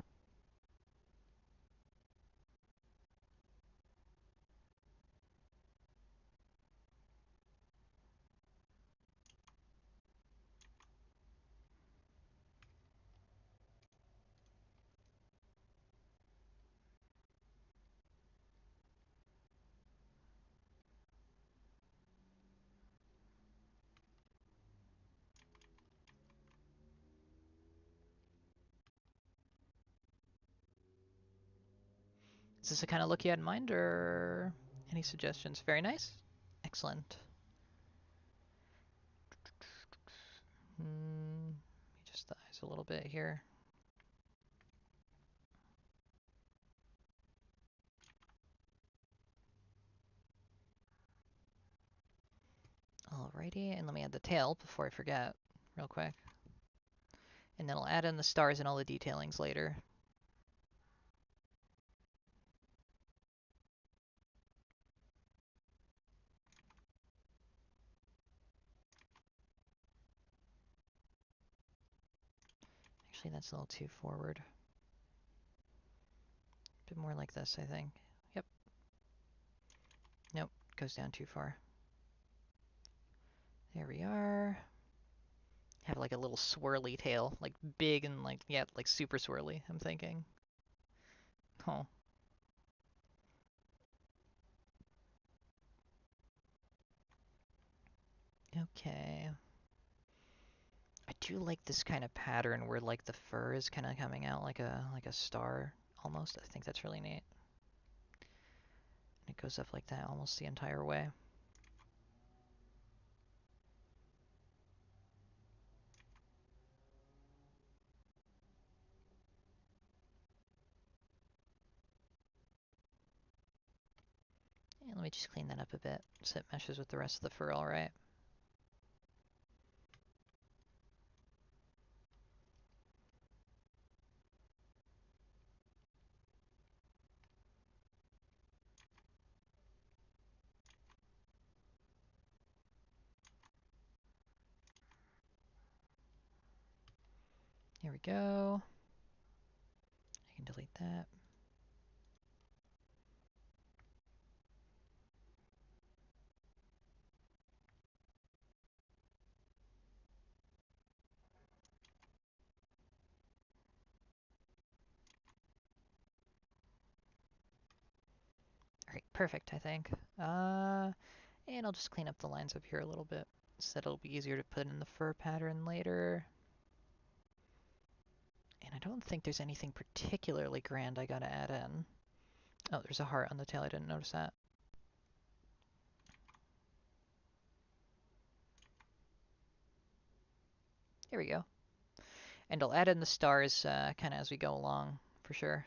Is this the kind of look you had in mind, or any suggestions? Very nice. Excellent. Just the eyes a little bit here. Alrighty, and let me add the tail before I forget, real quick. And then I'll add in the stars and all the detailings later. Actually, that's a little too forward. A bit more like this, I think. Yep. Nope, goes down too far. There we are. Have like a little swirly tail, like big and like, yeah, like super swirly, I'm thinking. Oh. Okay. I do like this kind of pattern where like the fur is kind of coming out like a star almost. I think that's really neat. It goes up like that almost the entire way. And let me just clean that up a bit so it meshes with the rest of the fur all right. Here we go. I can delete that. Alright, perfect, I think. And I'll just clean up the lines up here a little bit so that it'll be easier to put in the fur pattern later. And I don't think there's anything particularly grand I gotta add in. Oh, there's a heart on the tail, I didn't notice that. Here we go. And I'll add in the stars kind of as we go along, for sure.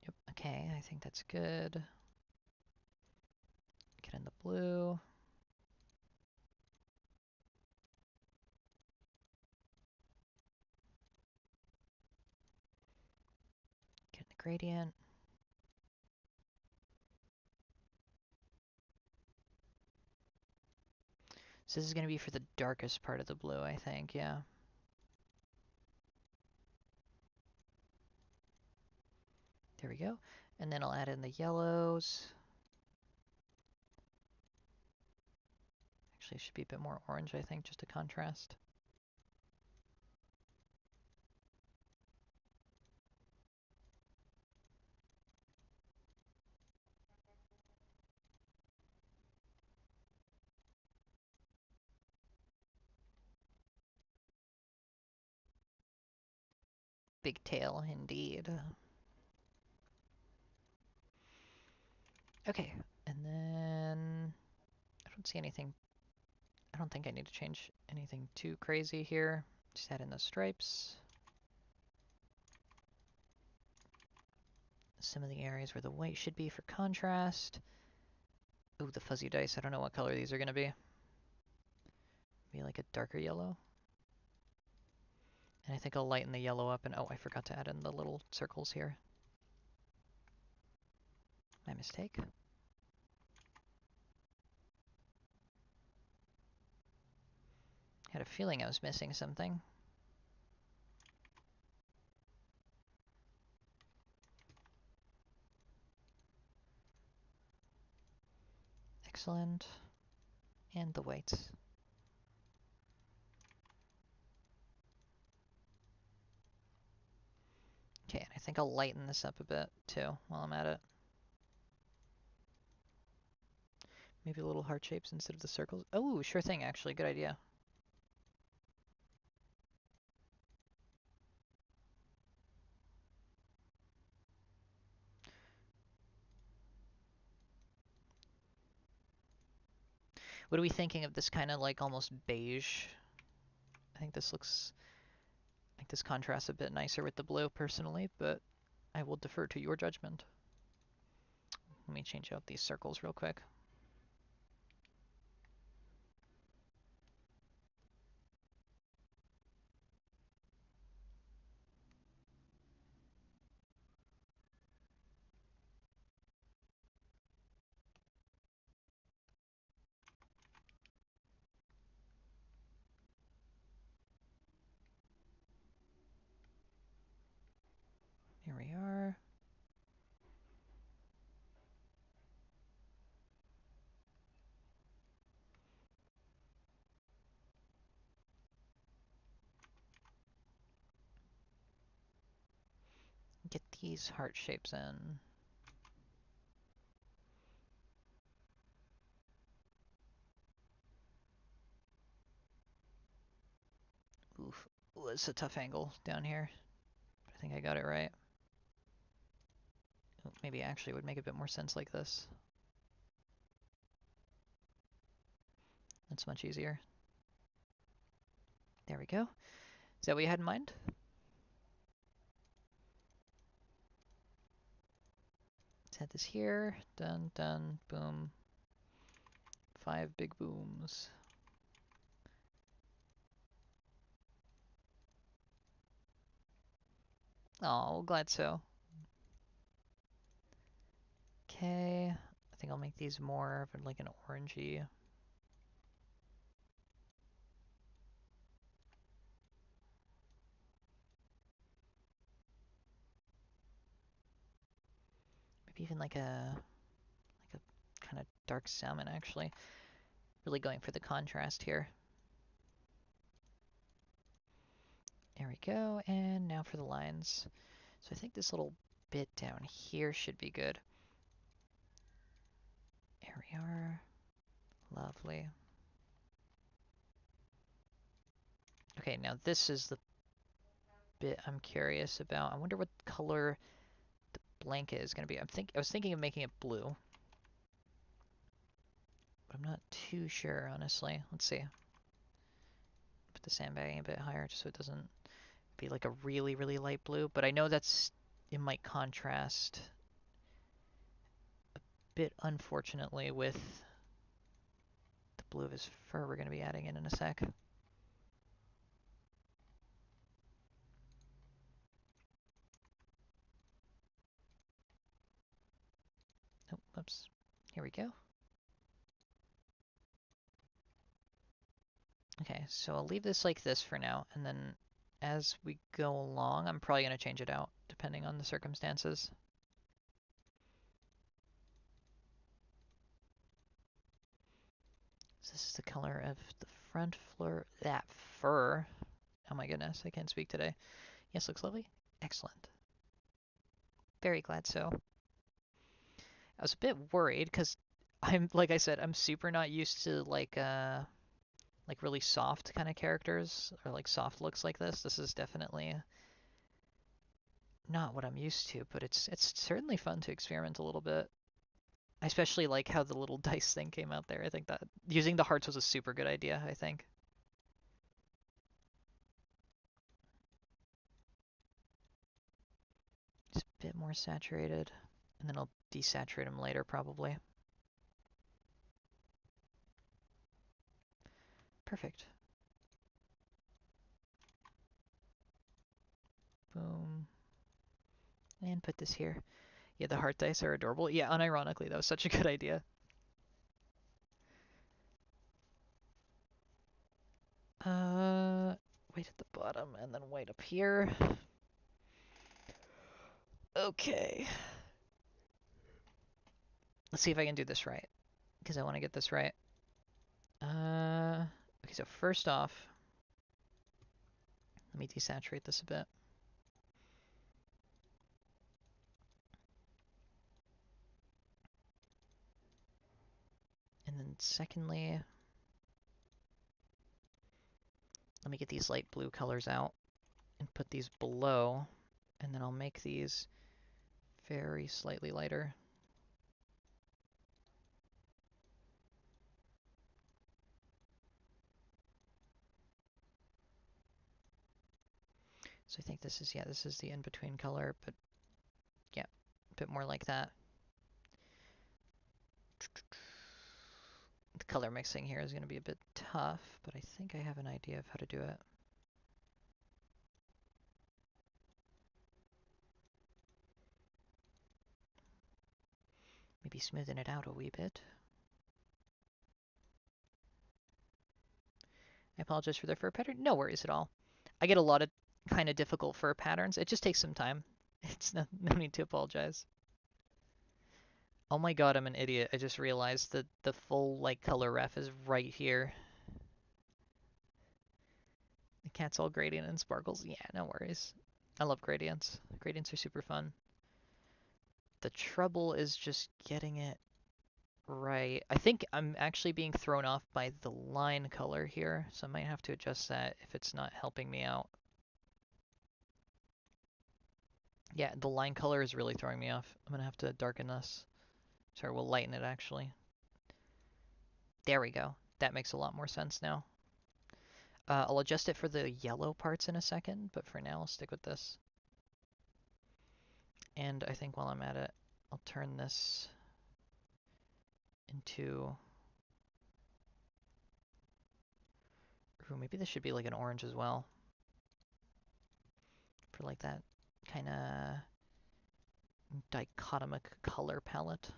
Yep, okay, I think that's good. Get in the blue. Get in the gradient. So this is going to be for the darkest part of the blue, I think, yeah. There we go. And then I'll add in the yellows. Actually, it should be a bit more orange, I think, just to contrast. Big tail, indeed. Okay, and then I don't see anything. I don't think I need to change anything too crazy here. Just add in those stripes. Some of the areas where the white should be for contrast. Ooh, the fuzzy dice. I don't know what color these are going to be. Be like a darker yellow. And I think I'll lighten the yellow up. And oh, I forgot to add in the little circles here. My mistake. Had a feeling I was missing something. Excellent. And the whites. Okay, and I think I'll lighten this up a bit too while I'm at it. Maybe little heart shapes instead of the circles. Oh, sure thing, actually. Good idea. What are we thinking of this kind of like almost beige? I think this looks like this contrasts a bit nicer with the blue personally, but I will defer to your judgment. Let me change out these circles real quick. Here we are. Get these heart shapes in. Oof. Ooh, it's a tough angle down here. I think I got it right. Oh, maybe actually it would make a bit more sense like this. That's much easier. There we go. Is that what you had in mind? Let's add this here. Dun, dun, boom. 5 big booms. Oh, glad so. Okay. I think I'll make these more of like an orangey. Maybe even like a kind of dark salmon actually. Really going for the contrast here. There we go, and now for the lines. So I think this little bit down here should be good. There we are. Lovely. Okay, now this is the bit I'm curious about. I wonder what color the blanket is going to be. I was thinking of making it blue, but I'm not too sure, honestly. Let's see. Put the sandbagging a bit higher just so it doesn't be like a really, really light blue, but I know it might contrast a bit, unfortunately, with the blue of his fur we're going to be adding in a sec. Oh, oops. Here we go. Okay, so I'll leave this like this for now, and then as we go along, I'm probably going to change it out, depending on the circumstances. So this is the color of the front floor, that fur. Oh my goodness, I can't speak today. Yes, looks lovely. Excellent. Very glad so. I was a bit worried because like I said, I'm super not used to like really soft kind of characters or like soft looks like this. This is definitely not what I'm used to, but it's certainly fun to experiment a little bit. I especially like how the little dice thing came out there. I think that using the hearts was a super good idea, I think. Just a bit more saturated, and then I'll desaturate them later probably. Perfect. Boom. And put this here. Yeah, the heart dice are adorable. Yeah, unironically, that was such a good idea. White at the bottom and then white up here. Okay. Let's see if I can do this right, because I want to get this right. Okay, so first off, let me desaturate this a bit. And then secondly, let me get these light blue colors out and put these below, and then I'll make these very slightly lighter. So I think this is, yeah, this is the in-between color, but yeah, a bit more like that. The color mixing here is going to be a bit tough, but I think I have an idea of how to do it. Maybe smoothing it out a wee bit. I apologize for the fur pattern. No worries at all. I get a lot of kind of difficult fur patterns. It just takes some time. It's no need to apologize. Oh my god, I'm an idiot. I just realized that the full like color ref is right here. The cat's all gradient and sparkles. Yeah, no worries. I love gradients. Gradients are super fun. The trouble is just getting it right. I think I'm actually being thrown off by the line color here, so I might have to adjust that if it's not helping me out. Yeah, the line color is really throwing me off. I'm gonna have to darken this. Sorry, we'll lighten it actually. There we go. That makes a lot more sense now. I'll adjust it for the yellow parts in a second, but for now I'll stick with this. And I think while I'm at it, I'll turn this into... Ooh, maybe this should be like an orange as well. For like that kind of dichotomic color palette.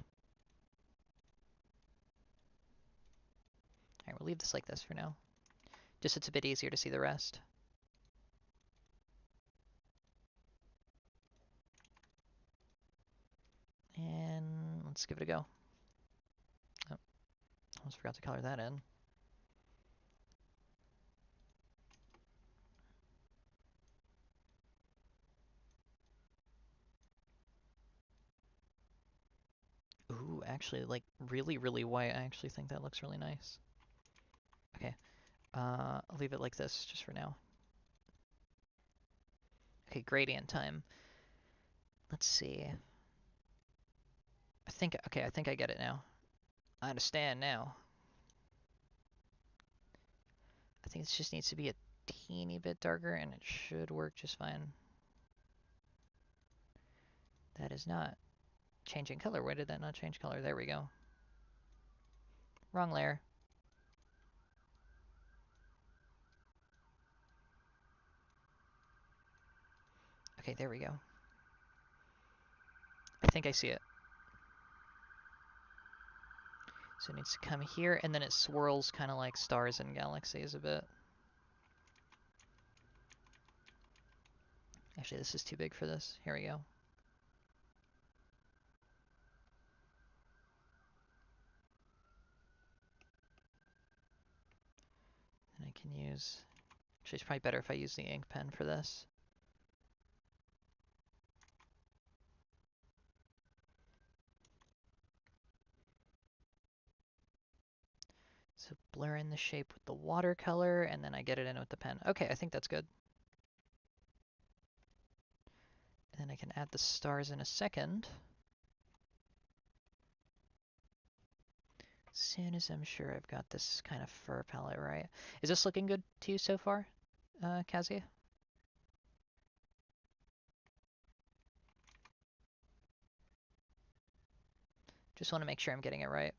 Alright, we'll leave this like this for now. Just so it's a bit easier to see the rest. And let's give it a go. Oh, almost forgot to color that in. Ooh, actually, like really, really white. I actually think that looks really nice. Okay, I'll leave it like this just for now. Okay, gradient time. Let's see. I think I get it now. I understand now. I think this just needs to be a teeny bit darker and it should work just fine. That is not changing color. Why did that not change color? There we go. Wrong layer. Okay, there we go. I think I see it. So it needs to come here, and then it swirls kind of like stars and galaxies a bit. Actually, this is too big for this. Here we go. And I can use... Actually, it's probably better if I use the ink pen for this. So blur in the shape with the watercolor, and then I get it in with the pen. Okay, I think that's good. And then I can add the stars in a second. As soon as I'm sure I've got this kind of fur palette right. Is this looking good to you so far, Kazia? Just want to make sure I'm getting it right.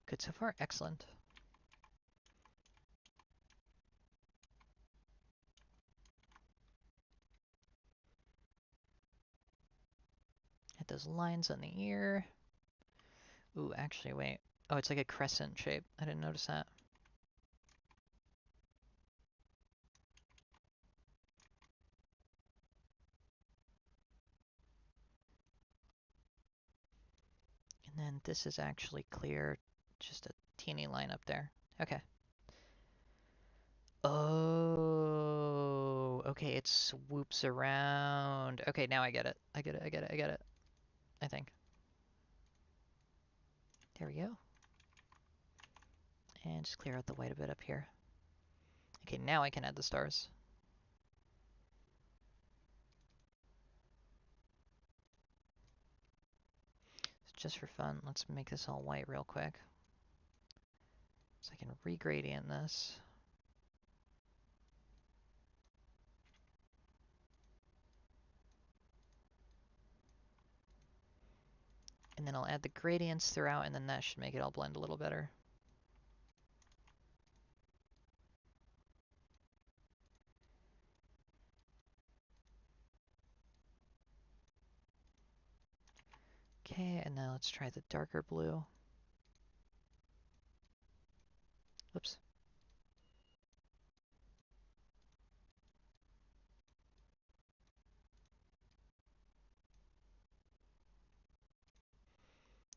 Good so far, excellent. Get those lines on the ear. Ooh, actually, wait. Oh, it's like a crescent shape. I didn't notice that. And then this is actually clear. Just a teeny line up there. Okay. Oh, okay, it swoops around. Okay, now I get it. I get it, I get it, I get it. I think. There we go. And just clear out the white a bit up here. Okay, now I can add the stars. Just for fun, let's make this all white real quick. So I can regradient this. And then I'll add the gradients throughout, and then that should make it all blend a little better. Okay, and now let's try the darker blue. Oops.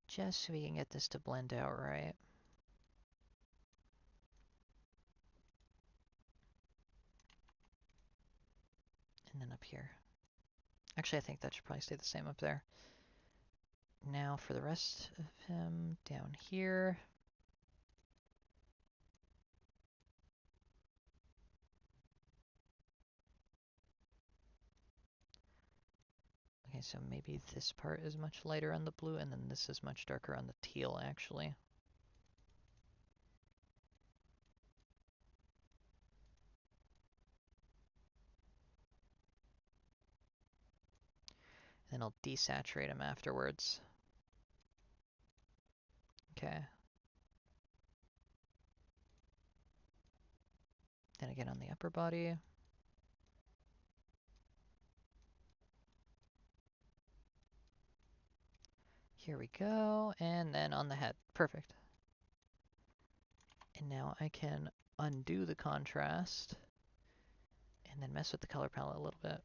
Just so we can get this to blend out right. And then up here. Actually, I think that should probably stay the same up there. Now for the rest of him, down here. Okay, so maybe this part is much lighter on the blue, and then this is much darker on the teal, actually. Then I'll desaturate him afterwards. Okay. Then again on the upper body. Here we go, and then on the head. Perfect. And now I can undo the contrast and then mess with the color palette a little bit.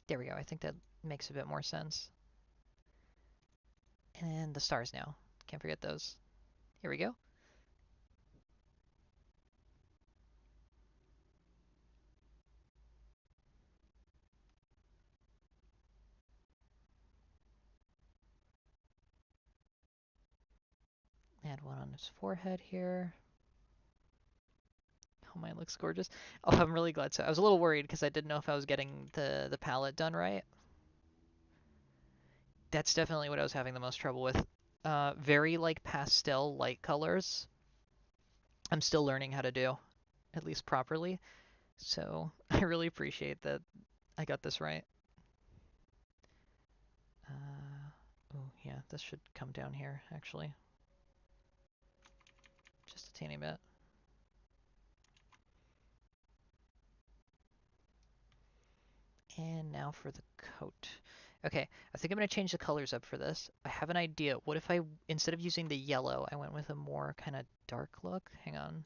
There we go. I think that makes a bit more sense. And the stars now. Can't forget those. Here we go. Add one on his forehead here. Oh, mine looks gorgeous. Oh, I'm really glad so. I was a little worried because I didn't know if I was getting the palette done right. That's definitely what I was having the most trouble with. Very like pastel light colors. I'm still learning how to do, at least properly. So I really appreciate that I got this right. Oh yeah, this should come down here actually. Just a teeny bit. And now for the coat. Okay, I think I'm going to change the colors up for this. I have an idea. What if I, instead of using the yellow, I went with a more kind of dark look? Hang on.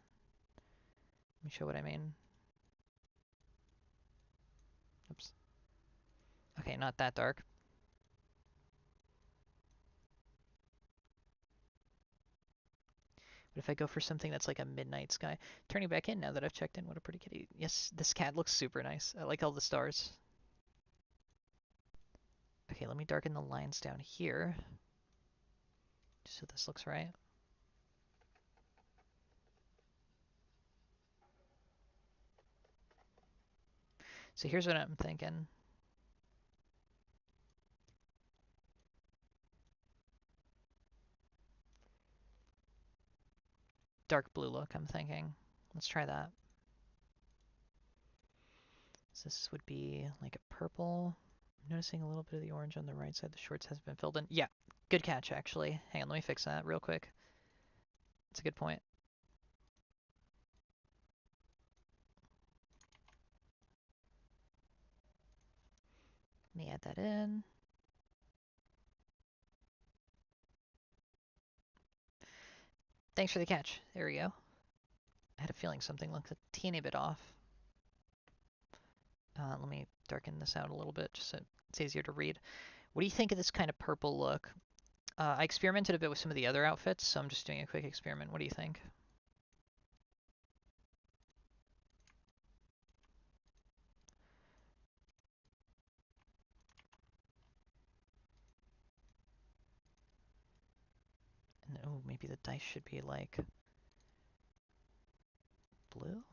Let me show what I mean. Oops. Okay, not that dark. But if I go for something that's like a midnight sky, turning back in now that I've checked in, what a pretty kitty. Yes, this cat looks super nice. I like all the stars. Okay, let me darken the lines down here, just so this looks right. So here's what I'm thinking. Dark blue look, I'm thinking. Let's try that. So this would be like a purple. Noticing a little bit of the orange on the right side. The shorts hasn't been filled in. Yeah, good catch, actually. Hang on, let me fix that real quick. That's a good point. Let me add that in. Thanks for the catch. There we go. I had a feeling something looked a teeny bit off. Let me darken this out a little bit just so it's easier to read. What do you think of this kind of purple look? I experimented a bit with some of the other outfits, so I'm just doing a quick experiment. What do you think? And, oh, maybe the dice should be like blue?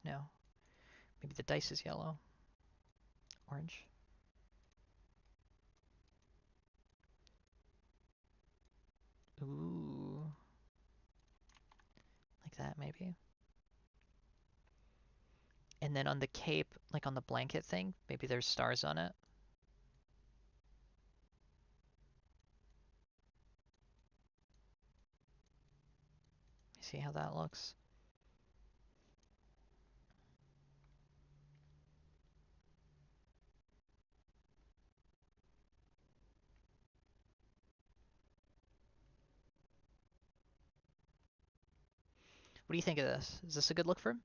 No. Maybe the dice is yellow. Orange. Ooh. Like that, maybe. And then on the cape, like on the blanket thing, maybe there's stars on it. See how that looks? What do you think of this? Is this a good look for him?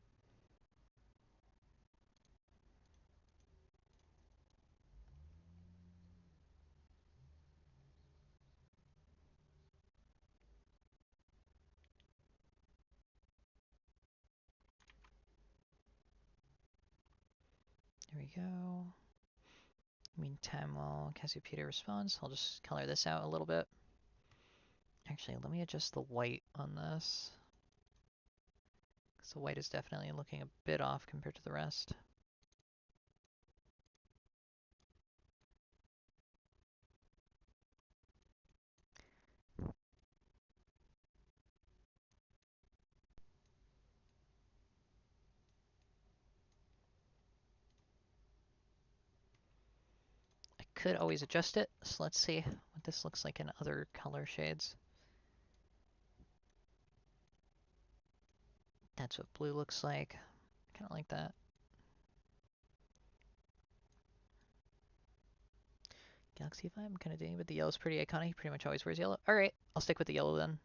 There we go. Meantime, while Cassiopeia responds, I'll just color this out a little bit. Actually, let me adjust the white on this. Because the white is definitely looking a bit off compared to the rest. I could always adjust it, so let's see what this looks like in other color shades. That's what blue looks like. I kind of like that. Galaxy vibe, I'm kind of digging, but the yellow's pretty iconic. He pretty much always wears yellow. Alright, I'll stick with the yellow then.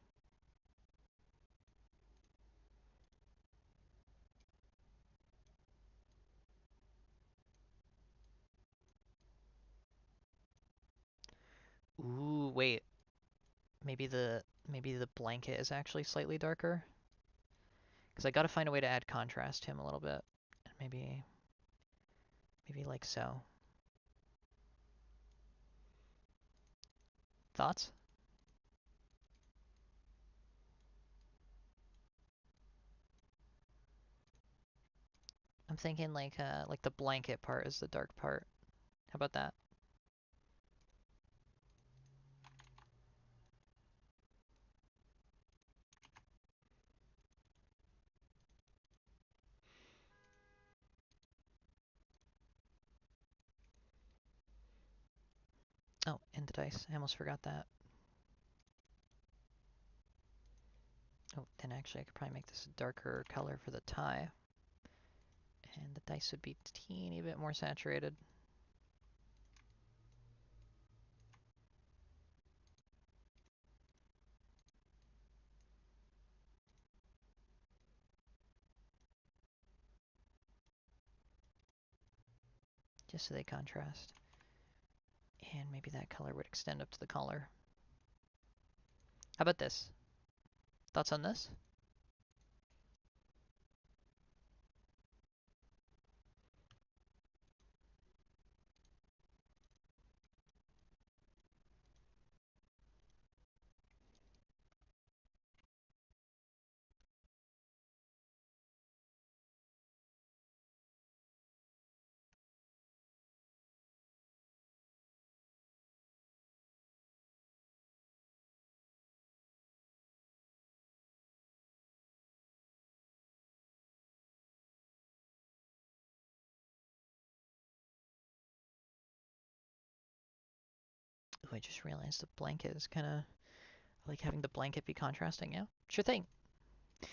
Ooh, wait. Maybe the blanket is actually slightly darker. Because I gotta find a way to add contrast to him a little bit. Maybe like so. Thoughts? I'm thinking like the blanket part is the dark part. How about that? Oh, and the dice. I almost forgot that. Oh, then actually I could probably make this a darker color for the tie. And the dice would be a teeny bit more saturated. Just so they contrast. And maybe that color would extend up to the collar. How about this? Thoughts on this? I just realized the blanket is kind of like having the blanket be contrasting. Yeah, sure thing.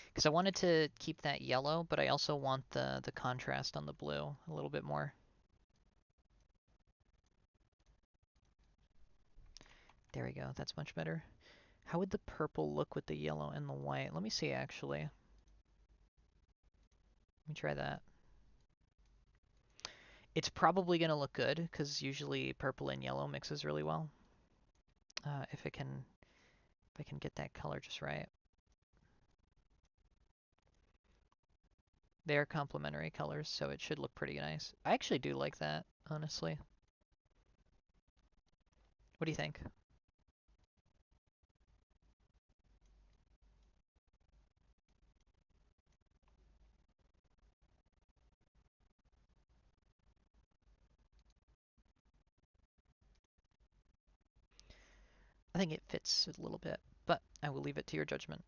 Because I wanted to keep that yellow, but I also want the contrast on the blue a little bit more. There we go. That's much better. How would the purple look with the yellow and the white? Let me see, actually. Let me try that. It's probably going to look good, because usually purple and yellow mixes really well. If I can get that color just right. They are complementary colors, so it should look pretty nice. I actually do like that, honestly. What do you think? I think it fits a little bit, but I will leave it to your judgment.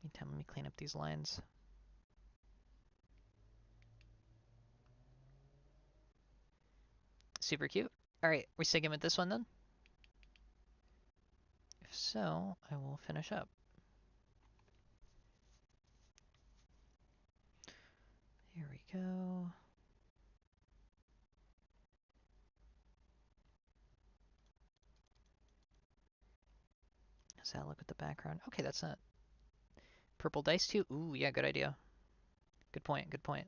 Meantime, let me clean up these lines. Super cute. Alright, we sticking with this one then? If so, I will finish up. Here we go. How's that look with the background? Okay, that's not purple dice too. Ooh, yeah, good idea. Good point, good point.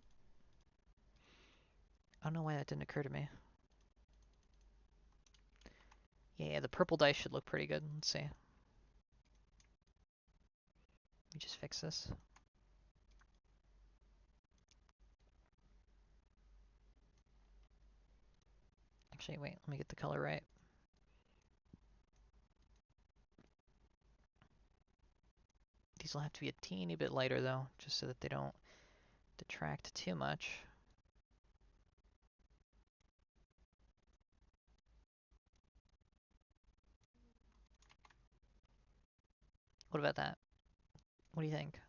I don't know why that didn't occur to me. Yeah, the purple dice should look pretty good. Let's see. Let me just fix this. Actually, wait, let me get the color right. These will have to be a teeny bit lighter though, just so that they don't detract too much. What about that? What do you think?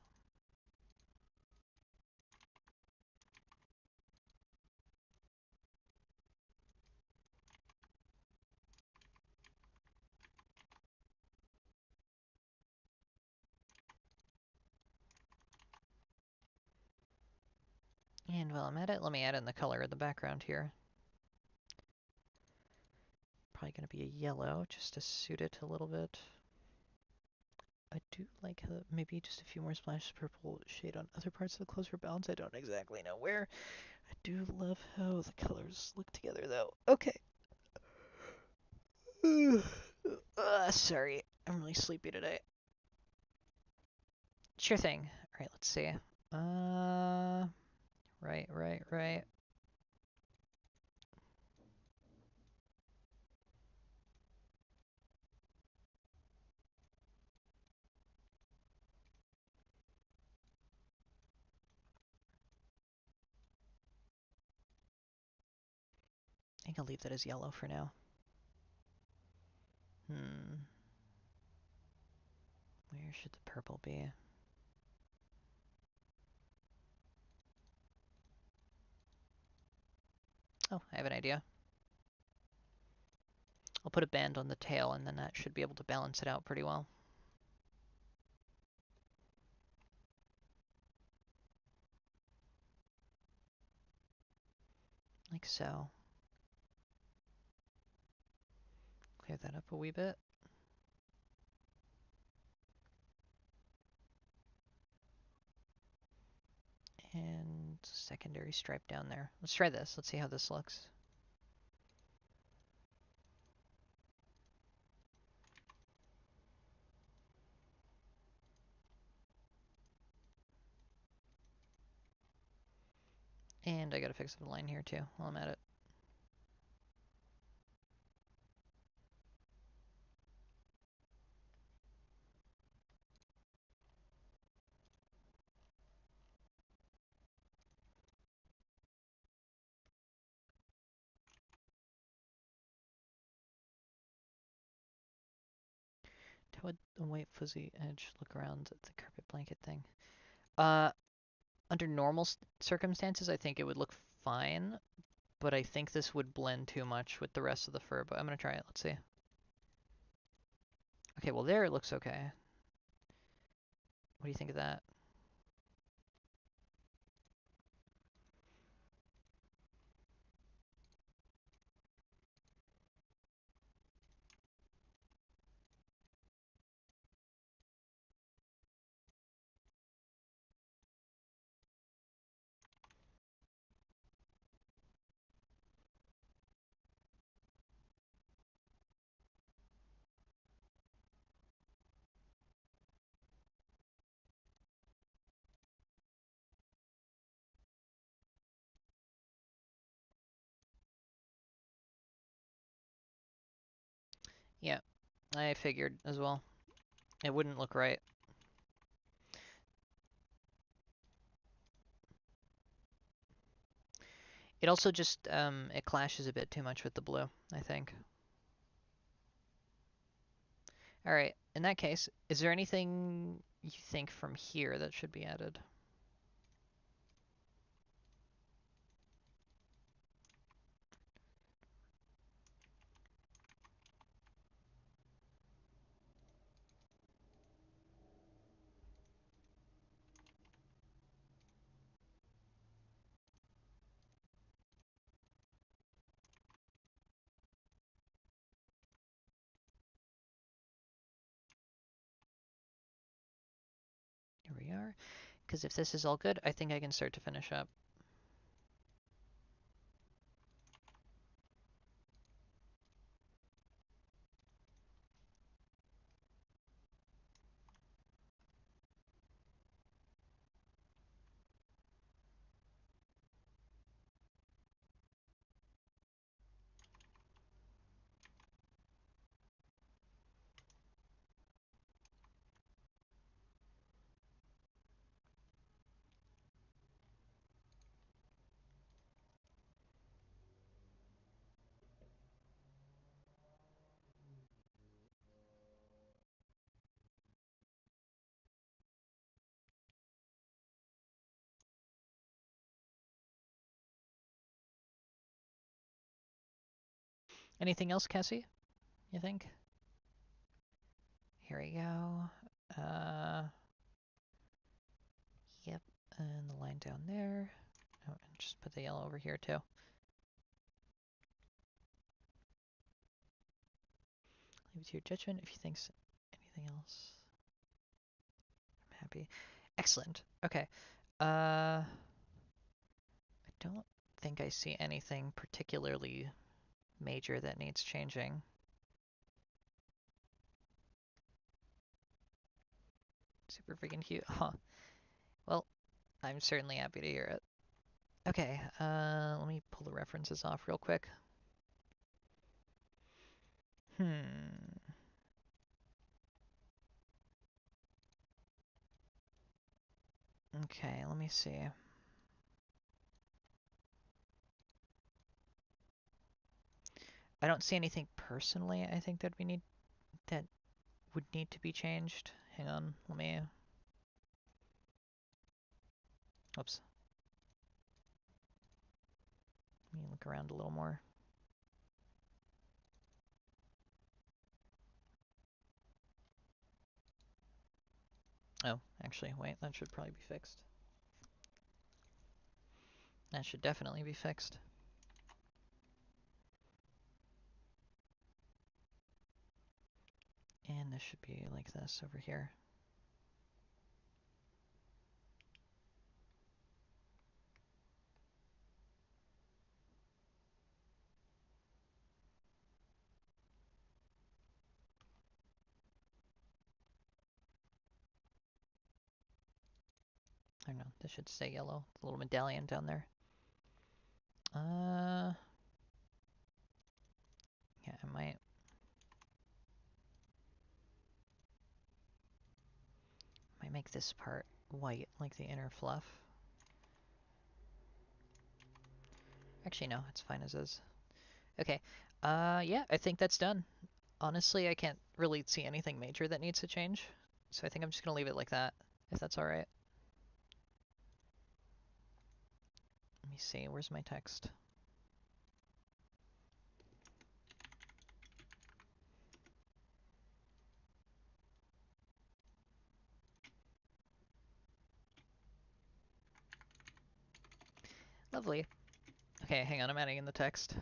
And while I'm at it, let me add in the color of the background here. Probably going to be a yellow, just to suit it a little bit. I do like how maybe just a few more splashes of purple shade on other parts of the clothes for balance. I don't exactly know where. I do love how the colors look together, though. Okay. Sorry, I'm really sleepy today. Sure thing. Alright, let's see. Right. I think I'll leave that as yellow for now. Where should the purple be? Oh, I have an idea. I'll put a band on the tail, and then that should be able to balance it out pretty well. Like so. Clear that up a wee bit. And secondary stripe down there. Let's try this. Let's see how this looks. And I gotta fix up the line here too while I'm at it. How would the white fuzzy edge look around the carpet blanket thing? Uh, Under normal circumstances, I think it would look fine, but I think this would blend too much with the rest of the fur, but I'm gonna try it. Let's see. Okay, well there it looks okay. What do you think of that? Yeah, I figured as well. It wouldn't look right. It also just, it clashes a bit too much with the blue, I think. Alright, in that case, is there anything you think from here that should be added? Here we are. Because if this is all good, I think I can start to finish up. Anything else, Cassie? You think? Here we go. Yep, and the line down there. Oh, and just put the yellow over here too. Leave it to your judgment if you think anything else. I'm happy. Excellent. Okay. I don't think I see anything particularly major that needs changing. Super freaking cute. Huh. Well, I'm certainly happy to hear it. Okay, let me pull the references off real quick. Okay, let me see. I don't see anything personally I think that that would need to be changed. Hang on, let me... Oops. Let me look around a little more. Oh, actually, wait, that should probably be fixed. That should definitely be fixed. And this should be like this over here. I don't know, this should stay yellow. The little medallion down there. Yeah, I might make this part white, like the inner fluff. Actually, no, it's fine as is. Okay, yeah, I think that's done. Honestly, I can't really see anything major that needs to change, so I think I'm just gonna leave it like that, if that's alright. Let me see, where's my text? Lovely. Okay, hang on, I'm adding in the text.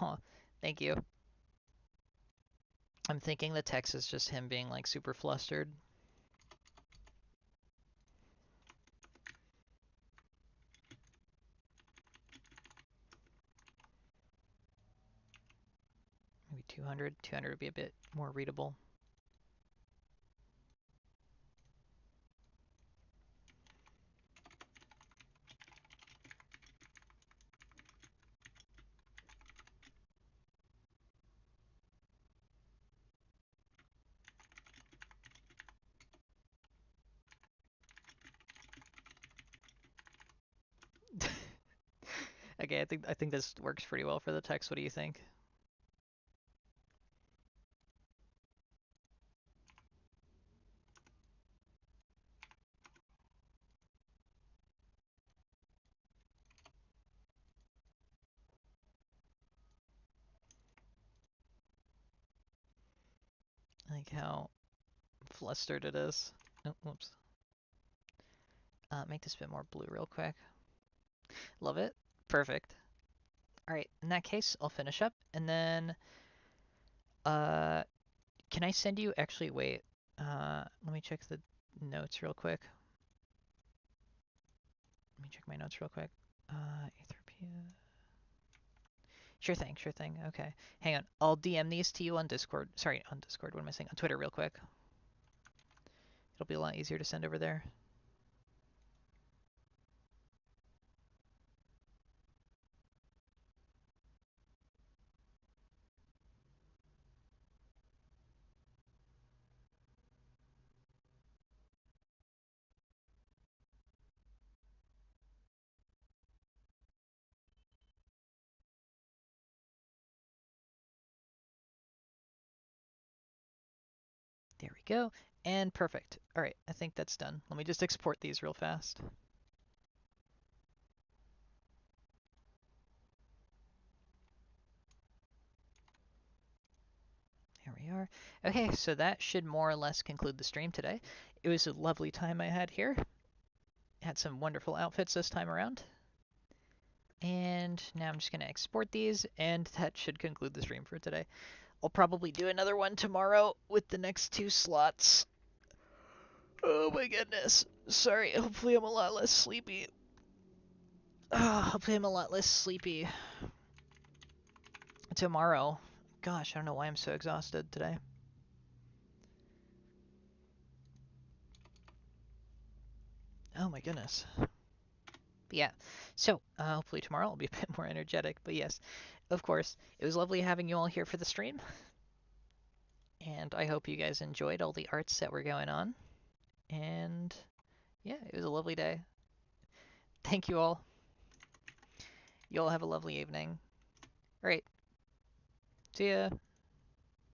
Oh, thank you. I'm thinking the text is just him being like super flustered. Maybe 200. 200 would be a bit more readable. Okay, I think this works pretty well for the text. What do you think? I like how flustered it is. Oh, whoops. Make this a bit more blue real quick. Love it. Perfect. All right, in that case, I'll finish up, and then uh, can I send you? Actually, wait. Let me check the notes real quick. Let me check my notes real quick. Ethiopia. Sure thing, sure thing. Okay, hang on. I'll DM these to you on Discord. Sorry, on Discord. What am I saying? On Twitter, real quick. It'll be a lot easier to send over there. There we go. And perfect. All right, I think that's done. Let me just export these real fast. Here we are. Okay, so that should more or less conclude the stream today. It was a lovely time I had here. Had some wonderful outfits this time around. And now I'm just going to export these, and that should conclude the stream for today. I'll probably do another one tomorrow with the next 2 slots. Oh my goodness. Sorry, hopefully I'm a lot less sleepy. Hopefully I'm a lot less sleepy tomorrow. Gosh, I don't know why I'm so exhausted today. Oh my goodness. But yeah, so hopefully tomorrow I'll be a bit more energetic. But yes, of course, it was lovely having you all here for the stream. And I hope you guys enjoyed all the arts that were going on. And yeah, it was a lovely day. Thank you all. You all have a lovely evening. All right. See ya.